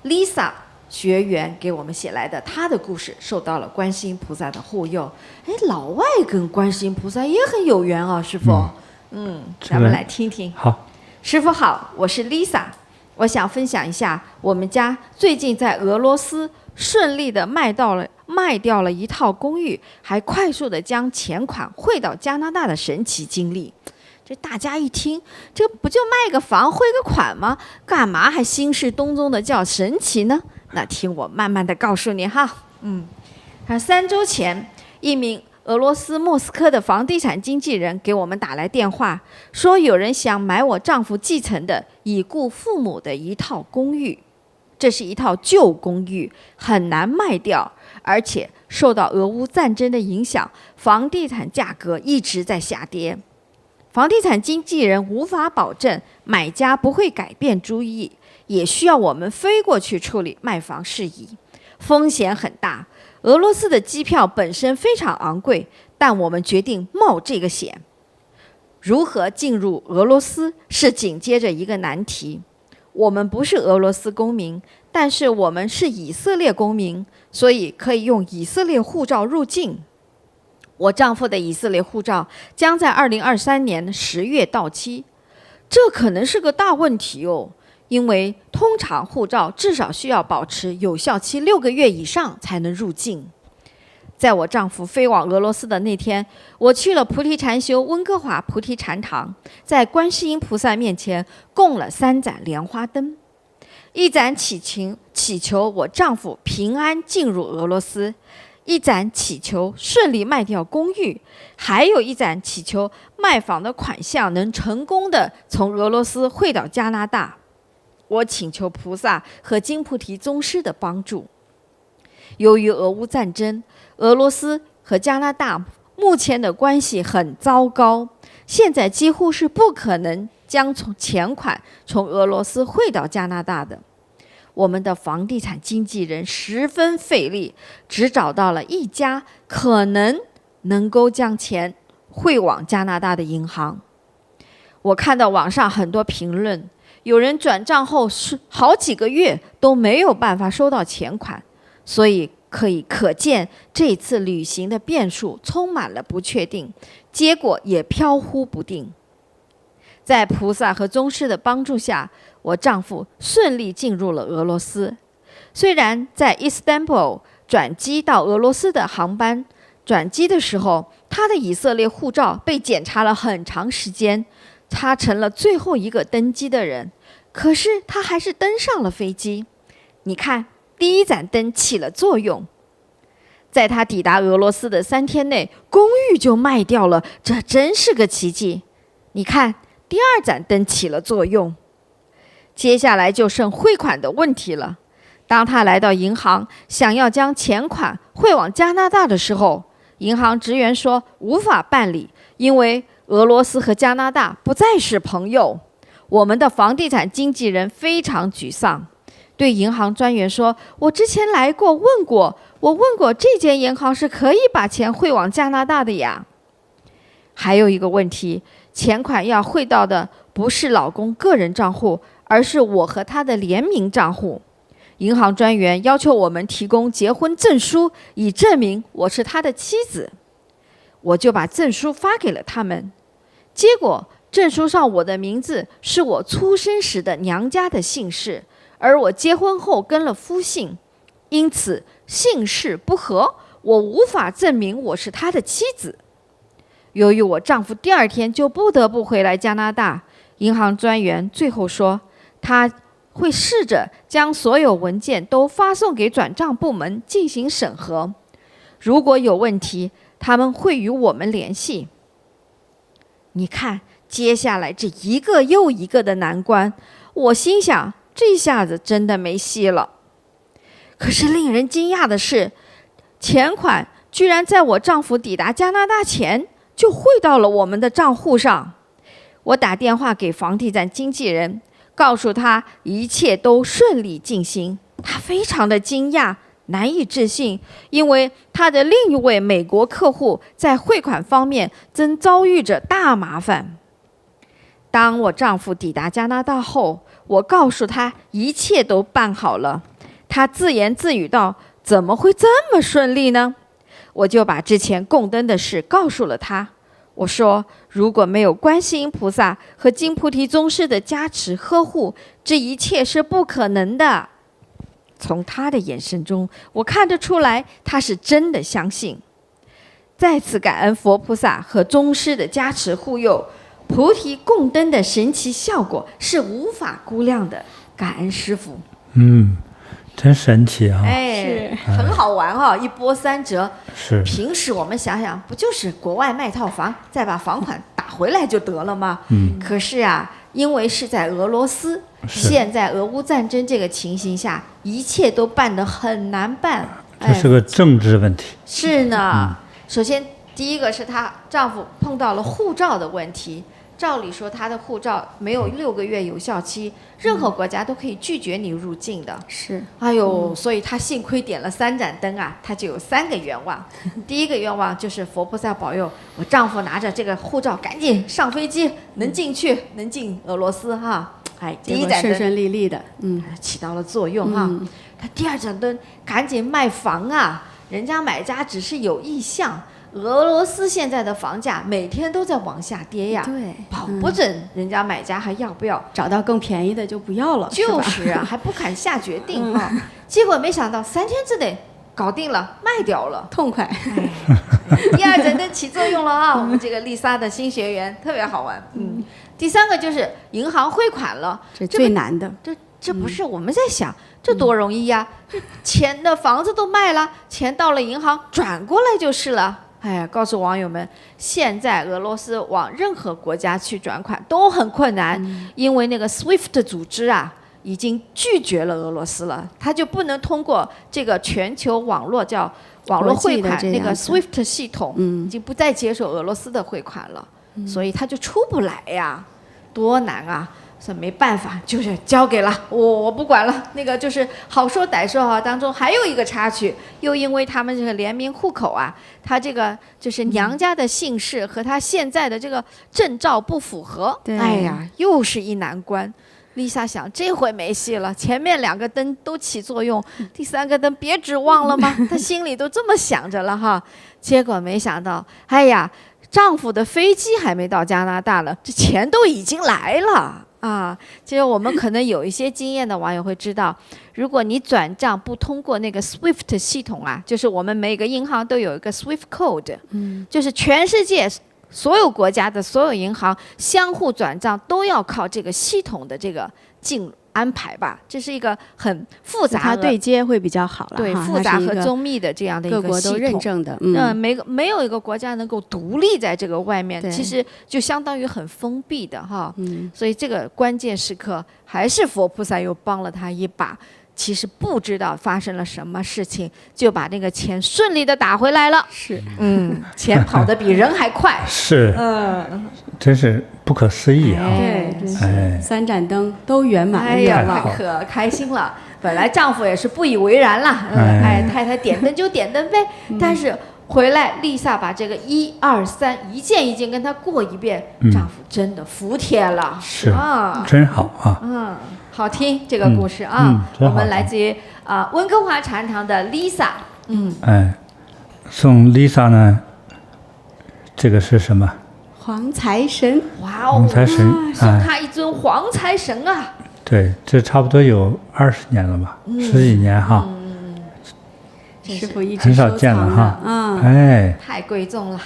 Lisa 学员给我们写来的，她的故事受到了观世音菩萨的护佑。老外跟观世音菩萨也很有缘啊，师父。咱们来听听。好，师父好，我是 Lisa， 我想分享一下我们家最近在俄罗斯顺利的卖掉了一套公寓，还快速的将钱款汇到加拿大的神奇经历。这大家一听，这不就卖个房汇个款吗？干嘛还兴师动众的叫神奇呢？那听我慢慢的告诉你哈。3周前，一名俄罗斯莫斯科的房地产经纪人给我们打来电话，说有人想买我丈夫继承的已故父母的一套公寓。这是一套旧公寓，很难卖掉，而且受到俄乌战争的影响，房地产价格一直在下跌。房地产经纪人无法保证买家不会改变主意，也需要我们飞过去处理卖房事宜，风险很大。俄罗斯的机票本身非常昂贵，但我们决定冒这个险。如何进入俄罗斯是紧接着一个难题。我们不是俄罗斯公民，但是我们是以色列公民，所以可以用以色列护照入境。我丈夫的以色列护照将在2023年10月到期，这可能是个大问题哦，因为通常护照至少需要保持有效期6个月以上才能入境。在我丈夫飞往俄罗斯的那天，我去了菩提禅修温哥华菩提禅堂，在观世音菩萨面前供了3盏莲花灯，一盏祈求我丈夫平安进入俄罗斯，一盏祈求顺利卖掉公寓，还有一盏祈求卖房的款项能成功的从俄罗斯汇到加拿大。我请求菩萨和金菩提宗师的帮助。由于俄乌战争，俄罗斯和加拿大目前的关系很糟糕，现在几乎是不可能将钱款从俄罗斯汇到加拿大的。我们的房地产经纪人十分费力，只找到了一家可能够将钱汇往加拿大的银行。我看到网上很多评论，有人转账后好几个月都没有办法收到钱款，所以可见这次旅行的变数充满了不确定，结果也飘忽不定。在菩萨和宗师的帮助下，我丈夫顺利进入了俄罗斯。虽然在伊斯坦布尔转机到俄罗斯的航班转机的时候，他的以色列护照被检查了很长时间，他成了最后一个登机的人，可是他还是登上了飞机。你看，第一盏灯起了作用。在他抵达俄罗斯的3天内，公寓就卖掉了，这真是个奇迹。你看，第二盏灯起了作用。接下来就剩汇款的问题了。当他来到银行，想要将钱款汇往加拿大的时候，银行职员说无法办理，因为俄罗斯和加拿大不再是朋友。我们的房地产经纪人非常沮丧，对银行专员说，我之前来过问过这间银行是可以把钱汇往加拿大的呀。还有一个问题，钱款要汇到的不是老公个人账户，而是我和他的联名账户。银行专员要求我们提供结婚证书，以证明我是他的妻子。我就把证书发给了他们，结果证书上我的名字是我出生时的娘家的姓氏，而我结婚后跟了夫姓，因此姓氏不合，我无法证明我是他的妻子。由于我丈夫第二天就不得不回来加拿大，银行专员最后说，他会试着将所有文件都发送给转账部门进行审核，如果有问题，他们会与我们联系。你看，接下来这一个又一个的难关，我心想，这下子真的没戏了。可是令人惊讶的是，钱款居然在我丈夫抵达加拿大前就汇到了我们的账户上。我打电话给房地产经纪人，告诉他一切都顺利进行。他非常的惊讶，难以置信，因为他的另一位美国客户在汇款方面正遭遇着大麻烦。当我丈夫抵达加拿大后，我告诉他一切都办好了，他自言自语道：“怎么会这么顺利呢？”我就把之前供灯的事告诉了他。我说，如果没有观世音菩萨和金菩提宗师的加持呵护，这一切是不可能的。从他的眼神中，我看得出来，他是真的相信。再次感恩佛菩萨和宗师的加持护佑，菩提供灯的神奇效果是无法估量的。感恩师父。真神奇啊！哎，很好玩哈、一波三折。是。平时我们想想，不就是国外卖套房，再把房款打回来就得了吗？可是啊，因为是在俄罗斯，现在俄乌战争这个情形下，一切都办得很难办。这是个政治问题。是呢。首先，第一个是她丈夫碰到了护照的问题。照理说，她的护照没有6个月有效期，任何国家都可以拒绝你入境的。是。哎呦，所以她幸亏点了3盏灯啊，她就有3个愿望。第一个愿望就是佛菩萨保佑我丈夫拿着这个护照赶紧上飞机，能进去，能进俄罗斯哈。哎，第一盏灯顺顺利利的，起到了作用哈。她第二盏灯赶紧卖房啊，人家买家只是有意向。俄罗斯现在的房价每天都在往下跌呀，对，保不准人家买家还要不要，找到更便宜的就不要了，就是啊，还不敢下决定哈。结果没想到3天之内搞定了，卖掉了，痛快。第二盏灯起作用了啊，我们这个丽莎的新学员特别好玩。第3个就是银行汇款了，这最难的。这不是我们在想，这多容易呀！这钱的房子都卖了，钱到了银行转过来就是了。哎呀，告诉网友们，现在俄罗斯往任何国家去转款都很困难，因为那个 SWIFT 组织啊，已经拒绝了俄罗斯了，他就不能通过这个全球网络叫网络汇款那个 SWIFT 系统，已经不再接受俄罗斯的汇款了，所以他就出不来呀，多难啊！说没办法，就是交给了我不管了。那个就是好说歹说哈，当中还有一个插曲，又因为他们这个联名户口啊，他这个就是娘家的姓氏和他现在的这个证照不符合，哎呀，又是一难关。丽莎想，这回没戏了，前面2个灯都起作用，第3个灯别指望了吗？她心里都这么想着了哈。结果没想到，哎呀，丈夫的飞机还没到加拿大了，这钱都已经来了。其实我们可能有一些经验的网友会知道，如果你转账不通过那个 SWIFT 系统啊，就是我们每个银行都有一个 SWIFT code，就是全世界所有国家的所有银行相互转账都要靠这个系统的这个安排吧，这是一个很复杂，它对接会比较好了，对，复杂和周密的这样的一个系统，各国都认证的。没有一个国家能够独立在这个外面，其实就相当于很封闭的哈。所以这个关键时刻，还是佛菩萨又帮了他一把。其实不知道发生了什么事情，就把那个钱顺利的打回来了。是，钱跑得比人还快。是，真是不可思议啊！对，3盏灯都圆满了。哎呀，可开心了。本来丈夫也是不以为然了，太太点灯就点灯呗。但是回来，丽莎把这个1、2、3一件一件跟她过一遍，丈夫真的服帖了，是啊，真好啊。好听这个故事啊。真好我们来自于温哥华禅堂的 Lisa， 送 Lisa 呢，这个是什么？黄财神，哇哦，黄财神，送她一尊黄财神啊。对，这差不多有20年了吧，10几年哈，师傅一直很少收藏的见了哈。嗯，哎，太贵重了。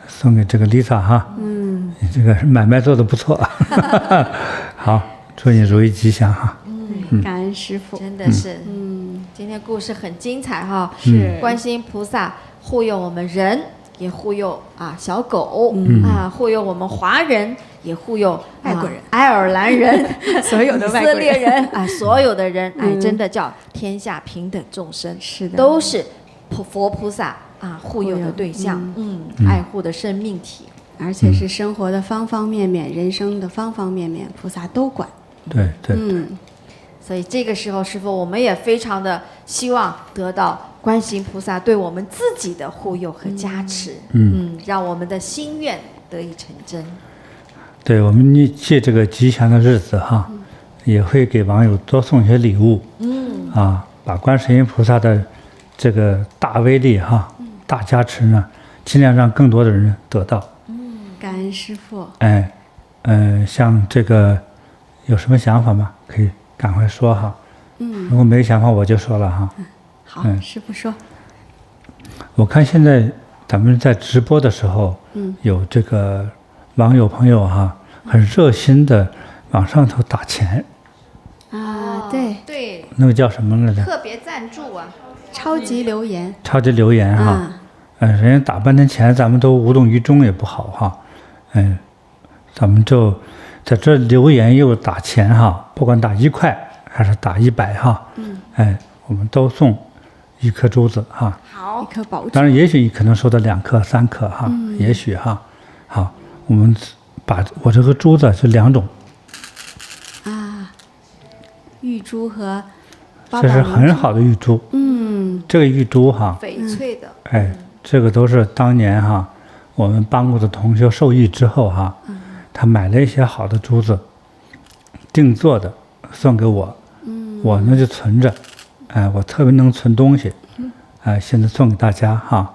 送给这个 Lisa 哈。你这个买卖做的不错。好，祝你如意吉祥哈。感恩师傅。真的是，今天故事很精彩哈。是观世音菩萨护佑我们人，也护佑小狗，护佑我们华人，也护佑外国人爱尔兰人，所有的以色外国人列人所有的人，真的叫天下平等众生，是的都是佛菩萨护佑的对象，爱护的生命体。而且是生活的方方面面，人生的方方面面，菩萨都管。对对，所以这个时候，师父我们也非常的希望得到观世音菩萨对我们自己的护佑和加持，让我们的心愿得以成真。对，我们借这个吉祥的日子哈，也会给网友多送些礼物，把观世音菩萨的这个大威力哈、大加持呢，尽量让更多的人得到。感恩师傅。像这个有什么想法吗？可以赶快说哈。如果没想法我就说了哈。好，师傅说。我看现在咱们在直播的时候，有这个网友朋友哈，很热心的往上头打钱，对，对，那个叫什么来着？特别赞助啊，超级留言。超级留言哈。人家打半天钱，咱们都无动于衷也不好哈。咱们就在这留言又打钱哈，不管打1块还是打100哈，我们都送1颗珠子哈。好，一颗宝珠。当然，也许你可能收到2颗、3颗哈，也许哈。好，我们把我这个珠子是2种，玉珠和八这是宝莲珠。很好的玉珠。这个玉珠哈，翡翠的，这个都是当年哈我们帮过的同学受益之后哈，他买了一些好的珠子，定做的送给我，我呢就存着，我特别能存东西，现在送给大家哈。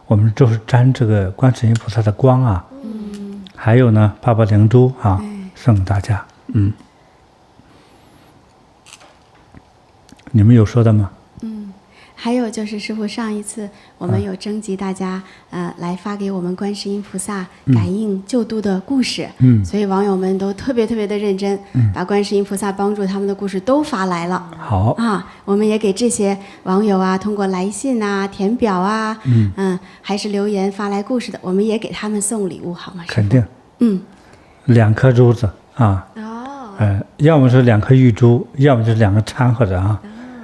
我们就是沾这个观世音菩萨的光啊，还有呢八宝莲珠啊，送给大家。你们有说的吗？还有就是师傅，上一次我们有征集大家来发给我们观世音菩萨感应救度的故事，所以网友们都特别特别的认真，把观世音菩萨帮助他们的故事都发来了。好我们也给这些网友通过来信填表还是留言发来故事的，我们也给他们送礼物，好吗？师父肯定。2颗珠子啊。要么是2颗玉珠，要么就是2个掺和着啊。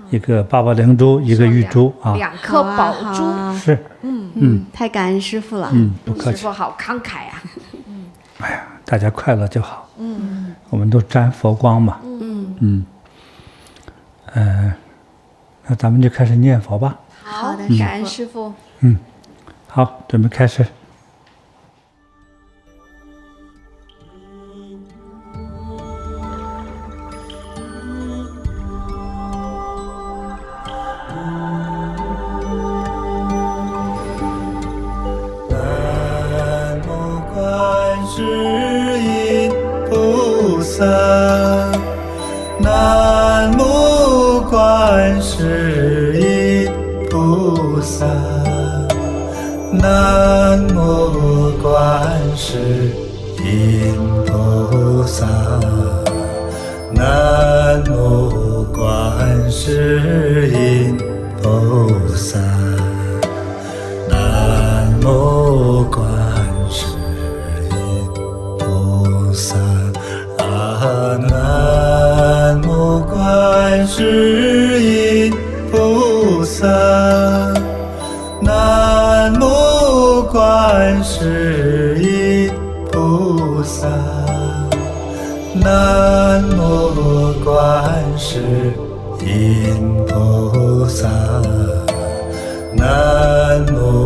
一个八宝莲珠，一个玉珠啊，2颗宝珠，是，太感恩师傅了，不客气。师傅好慷慨啊，哎呀，大家快乐就好，我们都沾佛光嘛，那咱们就开始念佛吧。好的，感恩师傅。好，准备开始。南无观世音菩萨，南无观世音菩萨，南无观世音菩萨，南无观世音菩萨。南无观世音菩萨，南无观世音菩萨，南无观世音菩萨，南无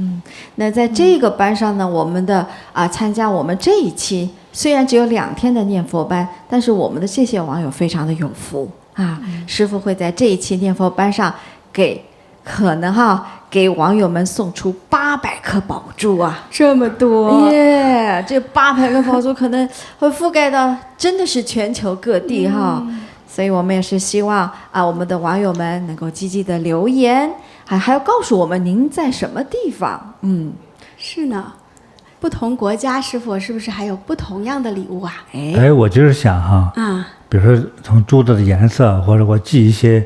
那在这个班上呢，我们的参加我们这一期虽然只有2天的念佛班，但是我们的这些网友非常的有福啊！师父会在这一期念佛班上可能给网友们送出800颗宝珠啊！这么多耶，这800颗宝珠可能会覆盖到真的是全球各地哈。所以我们也是希望我们的网友们能够积极的留言，还要告诉我们您在什么地方。是呢，不同国家师傅是不是还有不同样的礼物啊？哎，我就是想哈，比如说从珠子的颜色，或者我寄一些，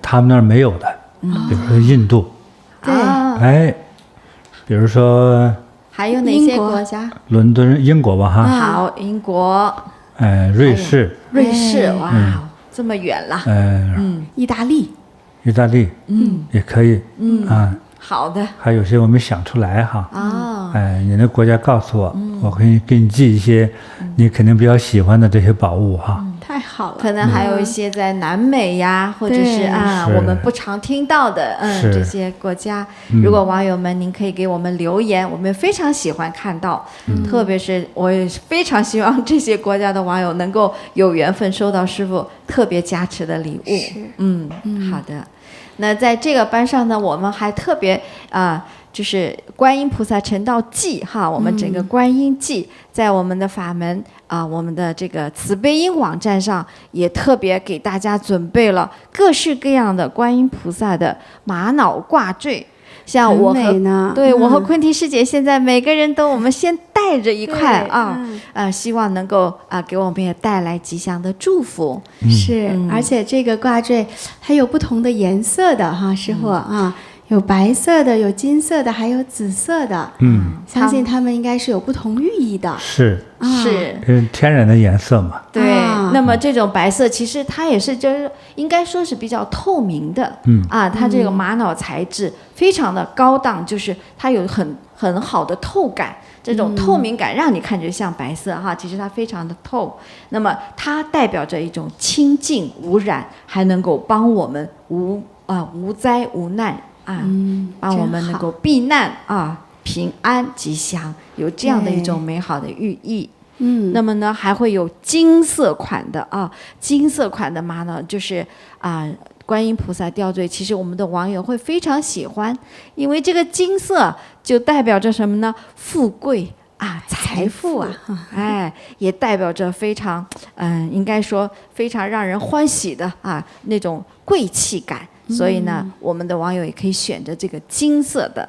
他们那儿没有的，比如说印度，对，哎，比如说还有哪些国家？伦敦、英国吧哈，好，英国，瑞士，哇，这么远了。意大利，意大利，也可以，好的。还有些我没想出来哈，你的国家告诉我，我可以给你寄一些你肯定比较喜欢的这些宝物哈。太好了，可能还有一些在南美呀，或者是我们不常听到的这些国家。如果网友们您可以给我们留言，我们非常喜欢看到，特别是我也非常希望这些国家的网友能够有缘分收到师父特别加持的礼物。好的。那在这个班上呢，我们还特别就是观音菩萨成道记哈，我们整个观音记在我们的法门我们的这个慈悲音网站上也特别给大家准备了各式各样的观音菩萨的玛瑙挂坠。像我和昆提师姐现在每个人都我们先带着一块希望能够给我们也带来吉祥的祝福。是，而且这个挂坠还有不同的颜色的哈，师傅有白色的，有金色的，还有紫色的。相信他们应该是有不同寓意的。是，天然的颜色嘛。对，那么这种白色其实它也是就是应该说是比较透明的。它这个玛瑙材质非常的高档，就是它有很好的透感。这种透明感让你看着像白色哈，其实它非常的透。那么它代表着一种清净无染，还能够帮我们无灾无难。帮我们能够避难平安吉祥，有这样的一种美好的寓意。那么呢，还会有金色款的金色款的玛瑙，就是观音菩萨吊坠。其实我们的网友会非常喜欢，因为这个金色就代表着什么呢？富贵财富也代表着非常应该说非常让人欢喜的那种贵气感。所以呢，我们的网友也可以选择这个金色的。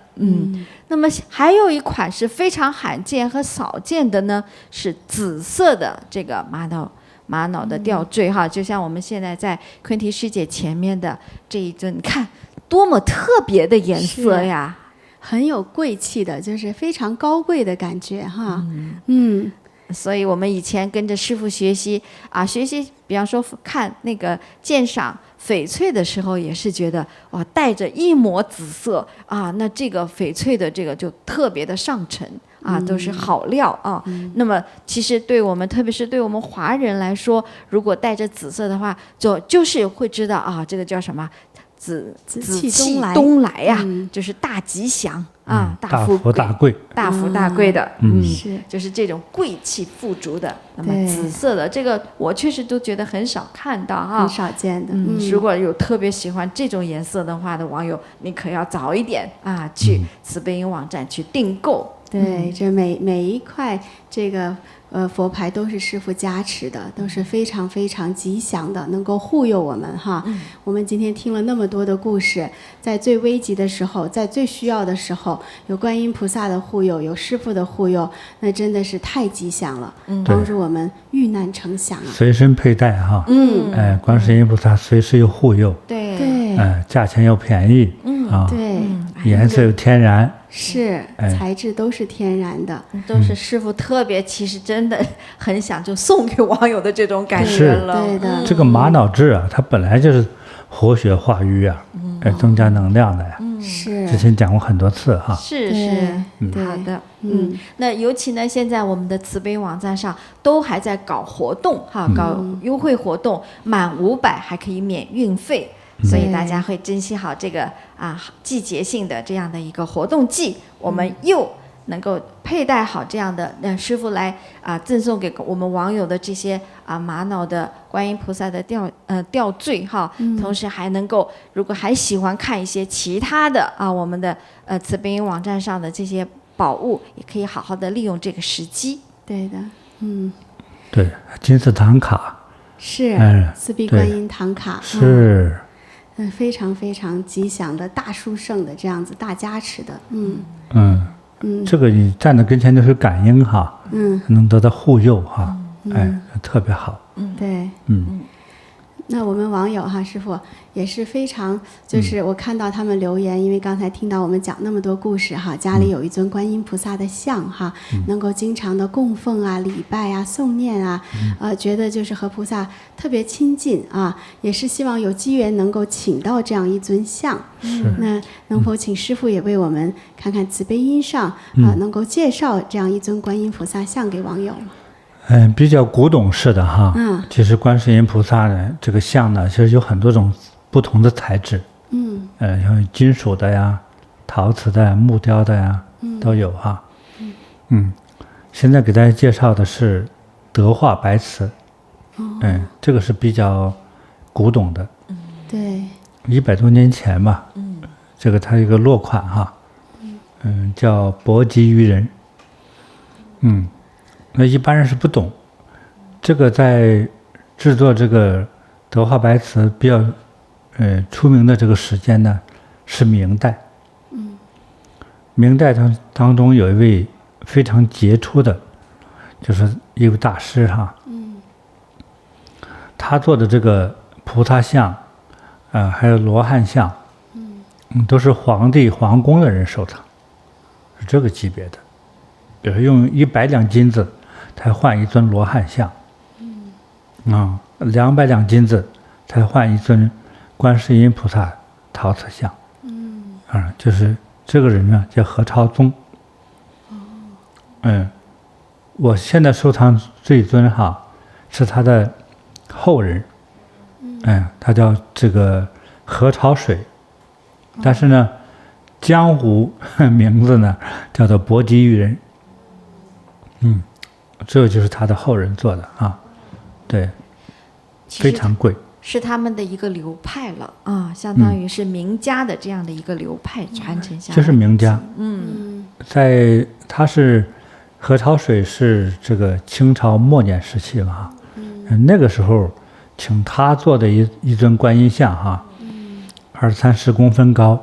那么还有一款是非常罕见和少见的呢，是紫色的这个玛瑙的吊坠哈，就像我们现在在昆提师姐前面的这一尊，你看多么特别的颜色呀，很有贵气的，就是非常高贵的感觉哈。所以我们以前跟着师父学习比方说看那个鉴赏翡翠的时候，也是觉得哇，带着一抹紫色那这个翡翠的这个就特别的上乘都是好料那么其实对我们，特别是对我们华人来说，如果带着紫色的话，就是会知道这个叫什么紫气东来呀，就是大吉祥大富大贵，大富大贵的，是就是这种贵气富足的。那么紫色的这个，我确实都觉得很少看到很少见的。如果有特别喜欢这种颜色的话的网友，你可要早一点去慈悲音网站去订购。对，这每一块这个佛牌都是师父加持的，都是非常非常吉祥的，能够护佑我们哈。我们今天听了那么多的故事，在最危急的时候，在最需要的时候，有观音菩萨的护佑，有师父的护佑，那真的是太吉祥了，帮助我们遇难成祥随身佩戴哈。观世音菩萨随时有护佑。对，价钱又便宜对，颜色又天然。是，材质都是天然的，都是师父特别，其实真的很想就送给网友的这种感觉了。对的，这个玛瑙质它本来就是活血化瘀增加能量的呀。是，之前讲过很多次哈。是，好的。那尤其呢，现在我们的慈悲网站上都还在搞活动搞优惠活动，满500还可以免运费。所以大家会珍惜好这个季节性的这样的一个活动季，我们又能够佩戴好这样的师父来赠送给我们网友的这些玛瑙的观音菩萨的吊坠哈，同时还能够，如果还喜欢看一些其他的我们的慈悲音网站上的这些宝物，也可以好好的利用这个时机。对的，对，金字塔卡是四臂观音堂卡，是非常非常吉祥的大殊胜的这样子大加持的，这个你站在跟前就是感应哈，能得到护佑哈，特别好，对，那我们网友哈，师父也是非常，就是我看到他们留言，因为刚才听到我们讲那么多故事哈，家里有一尊观音菩萨的像哈，能够经常的供奉礼拜诵念觉得就是和菩萨特别亲近也是希望有机缘能够请到这样一尊像。那能否请师父也为我们看看慈悲音上能够介绍这样一尊观音菩萨像给网友吗？比较古董式的哈，其实观世音菩萨的这个像呢，其实有很多种不同的材质，像金属的呀、陶瓷的呀、木雕的呀，都有哈。现在给大家介绍的是德化白瓷，这个是比较古董的，对，100多年前吧，这个它有一个落款哈，叫博吉于人，那一般人是不懂，这个在制作这个德化白瓷比较出名的这个时间呢是明代。明代当中有一位非常杰出的，就是一位大师哈。他做的这个菩萨像，还有罗汉像，都是皇帝皇宫的人收藏，是这个级别的。比如用100两金子才换一尊罗汉像，200两金子才换一尊观世音菩萨陶瓷像，就是这个人呢叫何超宗，我现在收藏这一尊哈是他的后人，他叫这个何超水，但是呢江湖名字呢叫做博吉于人。这就是他的后人做的对，非常贵，是他们的一个流派了相当于是名家的这样的一个流派传承下来。这是名家，他是何超水是这个清朝末年时期嘛那个时候请他做的一尊观音像20-30公分高，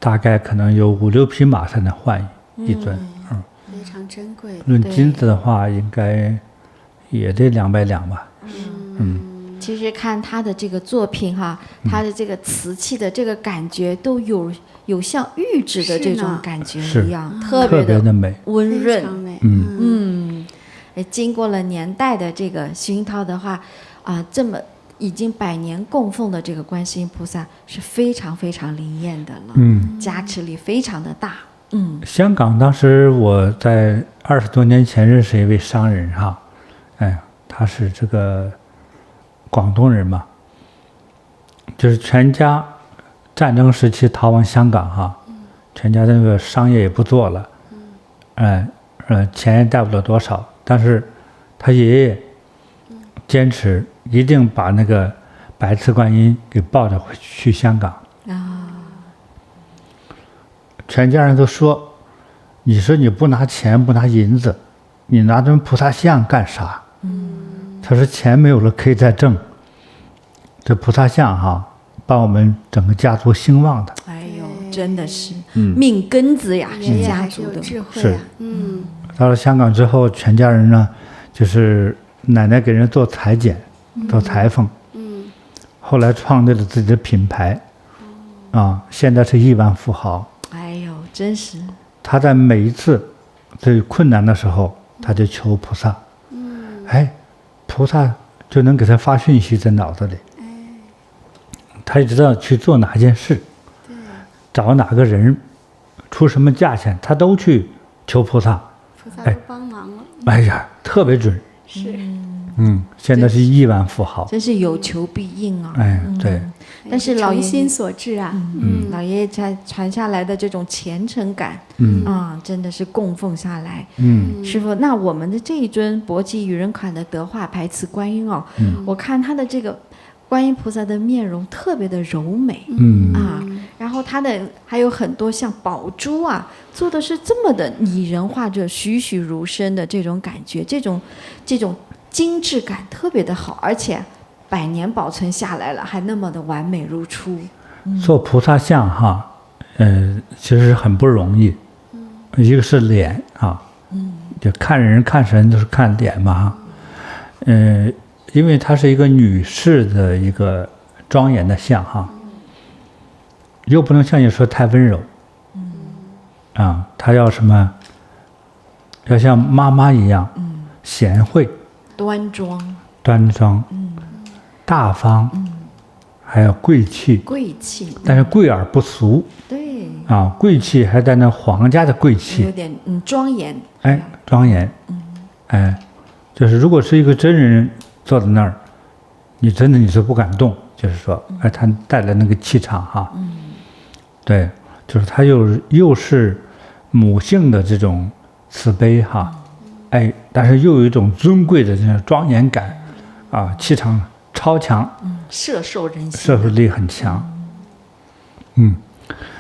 大概可能有5-6匹马才能换一尊。非常珍贵。论金子的话，应该也得200两吧。其实看他的这个作品他的这个瓷器的这个感觉都有像玉质的这种感觉一样，特别的美，温润。经过了年代的这个熏陶的话这么已经100年供奉的这个观世音菩萨是非常非常灵验的了，加持力非常的大。香港当时我在20多年前认识一位商人他是这个广东人嘛，就是全家战争时期逃往香港全家那个商业也不做了，钱也带不了多少，但是他爷爷坚持一定把那个白瓷观音给抱着回去香港全家人都说，你说你不拿钱不拿银子，你拿尊菩萨像干啥？他说钱没有了可以再挣，这菩萨像把我们整个家族兴旺的。真的是命根子呀，是家族的智慧是到了香港之后，全家人呢就是奶奶给人做裁剪，做裁缝，后来创立了自己的品牌现在是亿万富豪。真是他在每一次最困难的时候他就求菩萨，菩萨就能给他发讯息在脑子里，他也知道去做哪件事，找哪个人，出什么价钱他都去求菩萨，菩萨都帮忙了，特别准。是现在是亿万富豪。真是有求必应啊！哎，对，但是老爷诚心所至啊，老爷爷传下来的这种虔诚感，真的是供奉下来。师父，那我们的这一尊薄寂与人款的德化白瓷观音哦，我看他的这个观音菩萨的面容特别的柔美，然后他的还有很多像宝珠啊，做的是这么的拟人化着栩栩如生的这种感觉，这种精致感特别的好，而且100年保存下来了，还那么的完美如初。做菩萨像哈，其实很不容易。一个是脸啊，就看人看神都是看脸嘛哈。因为它是一个女士的一个庄严的像哈，又不能像你说太温柔。她要什么？要像妈妈一样，贤惠。端庄，大方，还有贵气，但是贵而不俗，对贵气还带那皇家的贵气，有点庄严，庄严，就是如果是一个真人坐在那儿，你是不敢动，就是说，他带来那个气场哈，对，就是他又是母性的这种慈悲哈。但是又有一种尊贵的这种庄严感，气场超强，摄受人心，摄受力很强，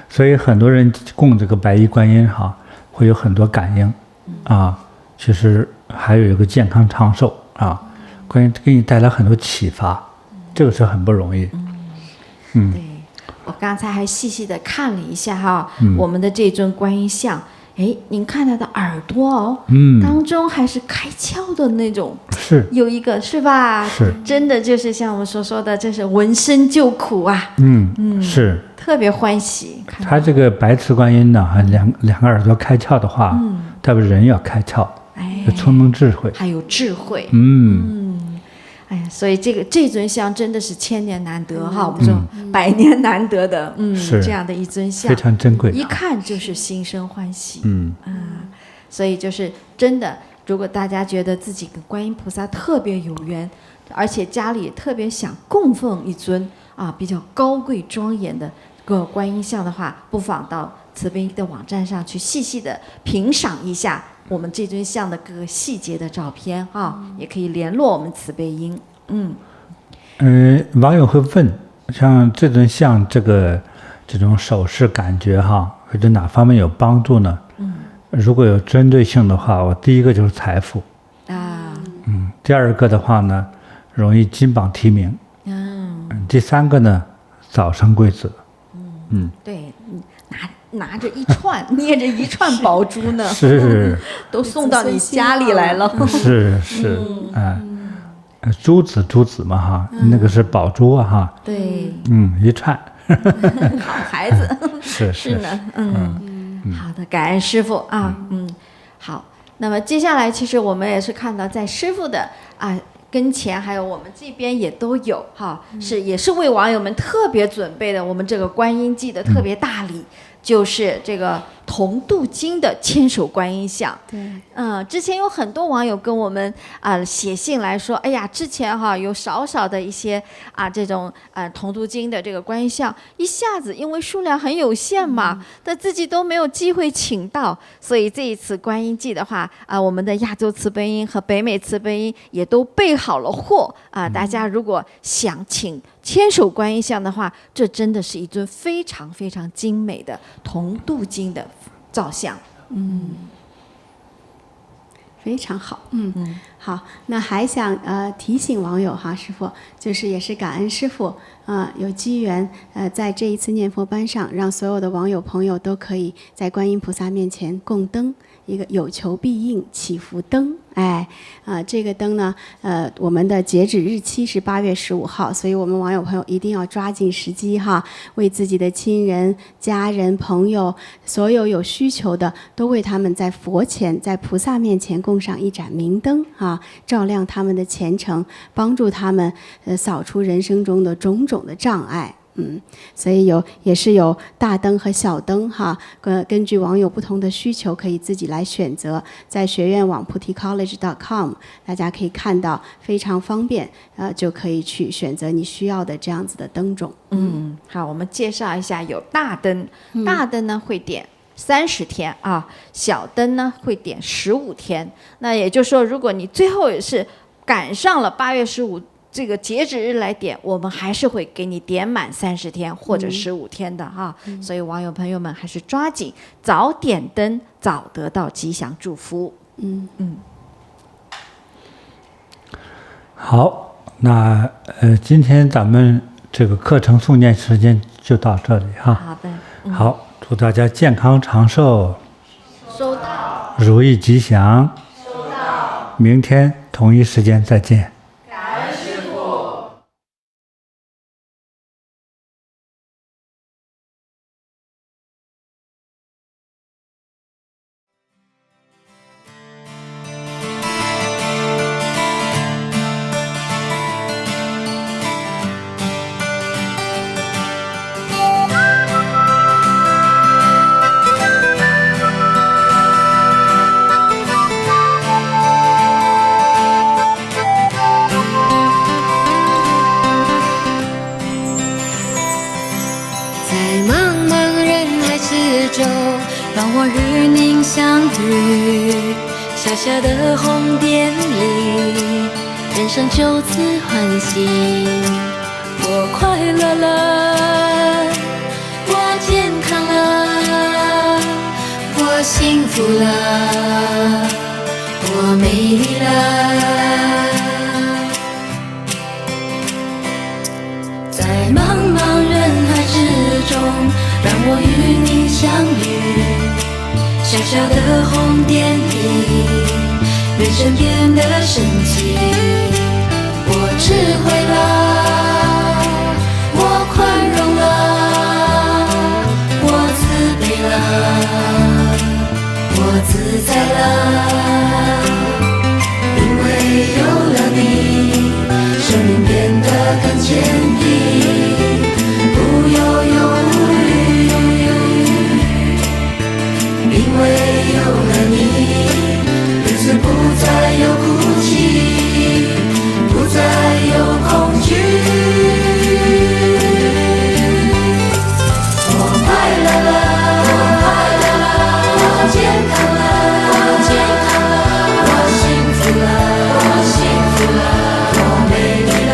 所以很多人供这个白衣观音哈，会有很多感应，其实还有一个健康长寿观音给你带来很多启发，这个是很不容易。对，我刚才还细细的看了一下哈，我们的这尊观音像。您看他的耳朵哦，当中还是开窍的那种，是有一个是吧？是，真的就是像我们所说的，这是闻声救苦啊。是，特别欢喜。他这个白瓷观音呢，两个耳朵开窍的话，代表人要开窍，有聪明智慧，还有智慧。所以这尊像真的是1000年难得哈，我们说100年难得的，这样的一尊像，非常珍贵，一看就是心生欢喜。所以就是真的，如果大家觉得自己跟观音菩萨特别有缘，而且家里特别想供奉一尊比较高贵庄严的个观音像的话，不妨到慈悲的网站上去细细的评赏一下我们这尊像的各个细节的照片也可以联络我们慈悲音。网友会问，像这尊像这种手势感觉会对哪方面有帮助呢？如果有针对性的话，我第一个就是财富第二个的话呢，容易金榜题名第三个呢，早生贵子对，拿着一串捏着一串宝珠呢，是都送到你家里来了。是珠子嘛那个是宝珠对，一串好孩子是呢，好的，感恩师父好，那么接下来其实我们也是看到在师父的跟前还有我们这边也都有也是为网友们特别准备的我们这个观音祭的特别大礼，就是这个铜镀金的千手观音像。对，之前有很多网友跟我们写信来说，哎呀，之前有少的一些这种铜镀金的这个观音像，一下子因为数量很有限嘛，但自己都没有机会请到，所以这一次观音祭的话，我们的亚洲慈悲音和北美慈悲音也都备好了货大家如果想请千手观音像的话，这真的是一尊非常非常精美的铜镀金的造像。非常好。好，那还想提醒网友师父，就是也是感恩师父有机缘在这一次念佛班上，让所有的网友朋友都可以在观音菩萨面前供灯，一个有求必应祈福灯。这个灯呢，我们的截止日期是8月15号，所以我们网友朋友一定要抓紧时机为自己的亲人、家人、朋友，所有有需求的，都为他们在佛前、在菩萨面前供上一盏明灯照亮他们的前程，帮助他们扫除人生中的种种的障碍。所以也是有大灯和小灯哈，根据网友不同的需求，可以自己来选择。在学院网 puticollege.com， 大家可以看到非常方便，就可以去选择你需要的这样子的灯种。好，我们介绍一下，有大灯，大灯呢会点30天啊，小灯呢会点15天。那也就是说，如果你最后也是赶上了8月15这个截止日来点，我们还是会给你点满30天或者15天的哈。所以网友朋友们还是抓紧早点灯，早得到吉祥祝福。好，那今天咱们这个课程诵念时间就到这里哈。好的，好，祝大家健康长寿，收到，如意吉祥，收到。明天同一时间再见。让我与您相遇，小小的红点里，人生就此欢喜。我快乐了，我健康了，我幸福了，我美丽了。在茫茫人海之中，让我与你相遇。小小的红点里，人生变得神奇。我智慧了，我宽容了，我慈悲了，我自在了。因为有了你，生命变得更坚定，不忧忧无虑。因为有了你，日子不再有哭泣，不再有恐惧。我快乐了，我健康了，我幸福了，我美丽了，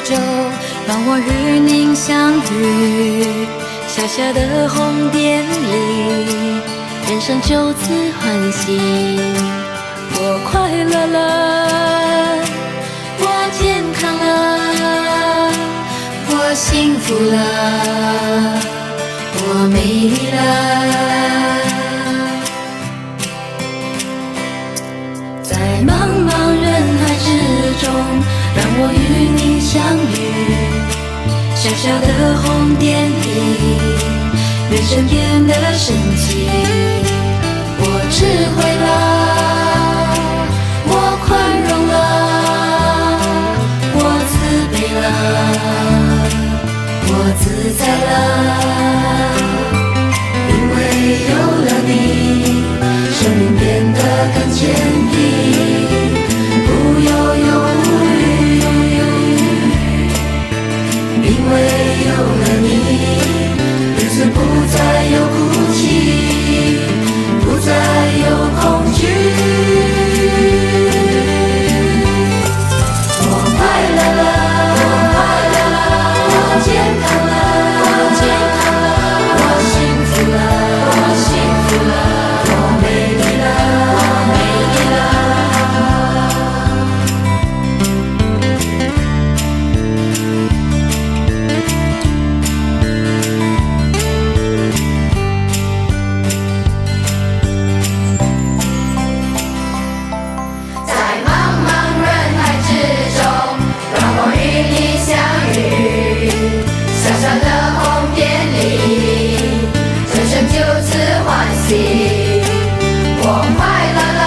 中，让我与您相遇。小小的红点里，人生就此欢喜。我快乐了，我健康了，我幸福了，我美丽了。在茫茫人海之中，让我与你相遇。小小的红点里，人生变得神奇。我智慧了，我宽容了，我慈悲了，我自在了。因为有了你，生命变得更坚定，不忧忧虑。因为有了你，日子不再有哭泣，不再有恐惧。我快乐了，我健康了，我幸福了，我美丽了。我快乐了，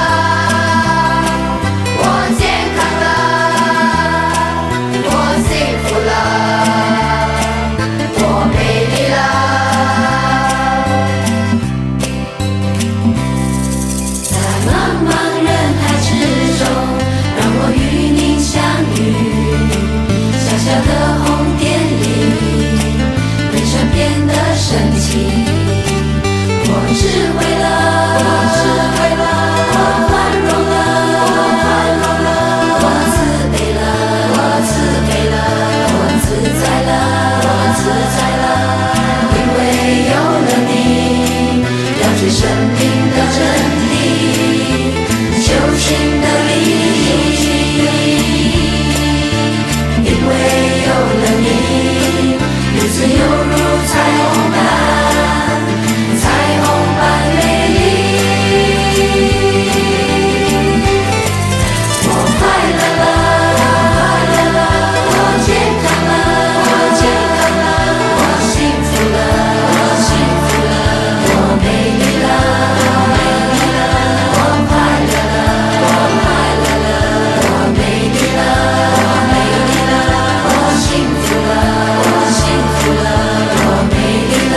我健康了，我幸福了，我美丽了。在茫茫人海之中，让我与您相遇。小小的红点里，人生变得神奇。我智慧了，我宽容了，我慈悲了，我自在了。因为有了你，了解生命的真谛，修行的意义。因为有了你，日子犹如彩虹般，彩虹般美丽。我快乐了，我健康了，我幸福了，我美丽了。我快乐了，我美丽了，我幸福了，我美丽了。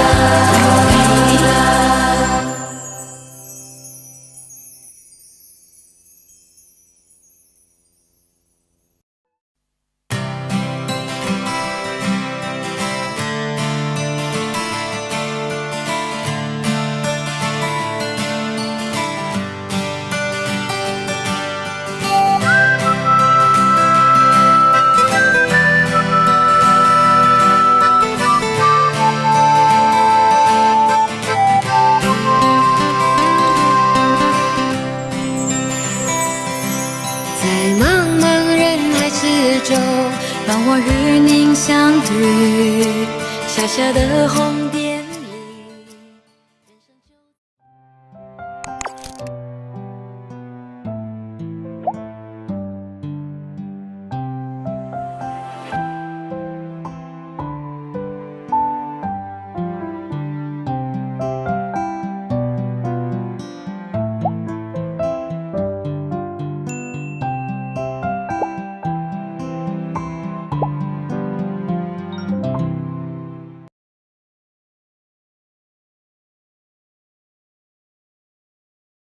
在茫茫人海之中，让我与您相遇。小小的红点。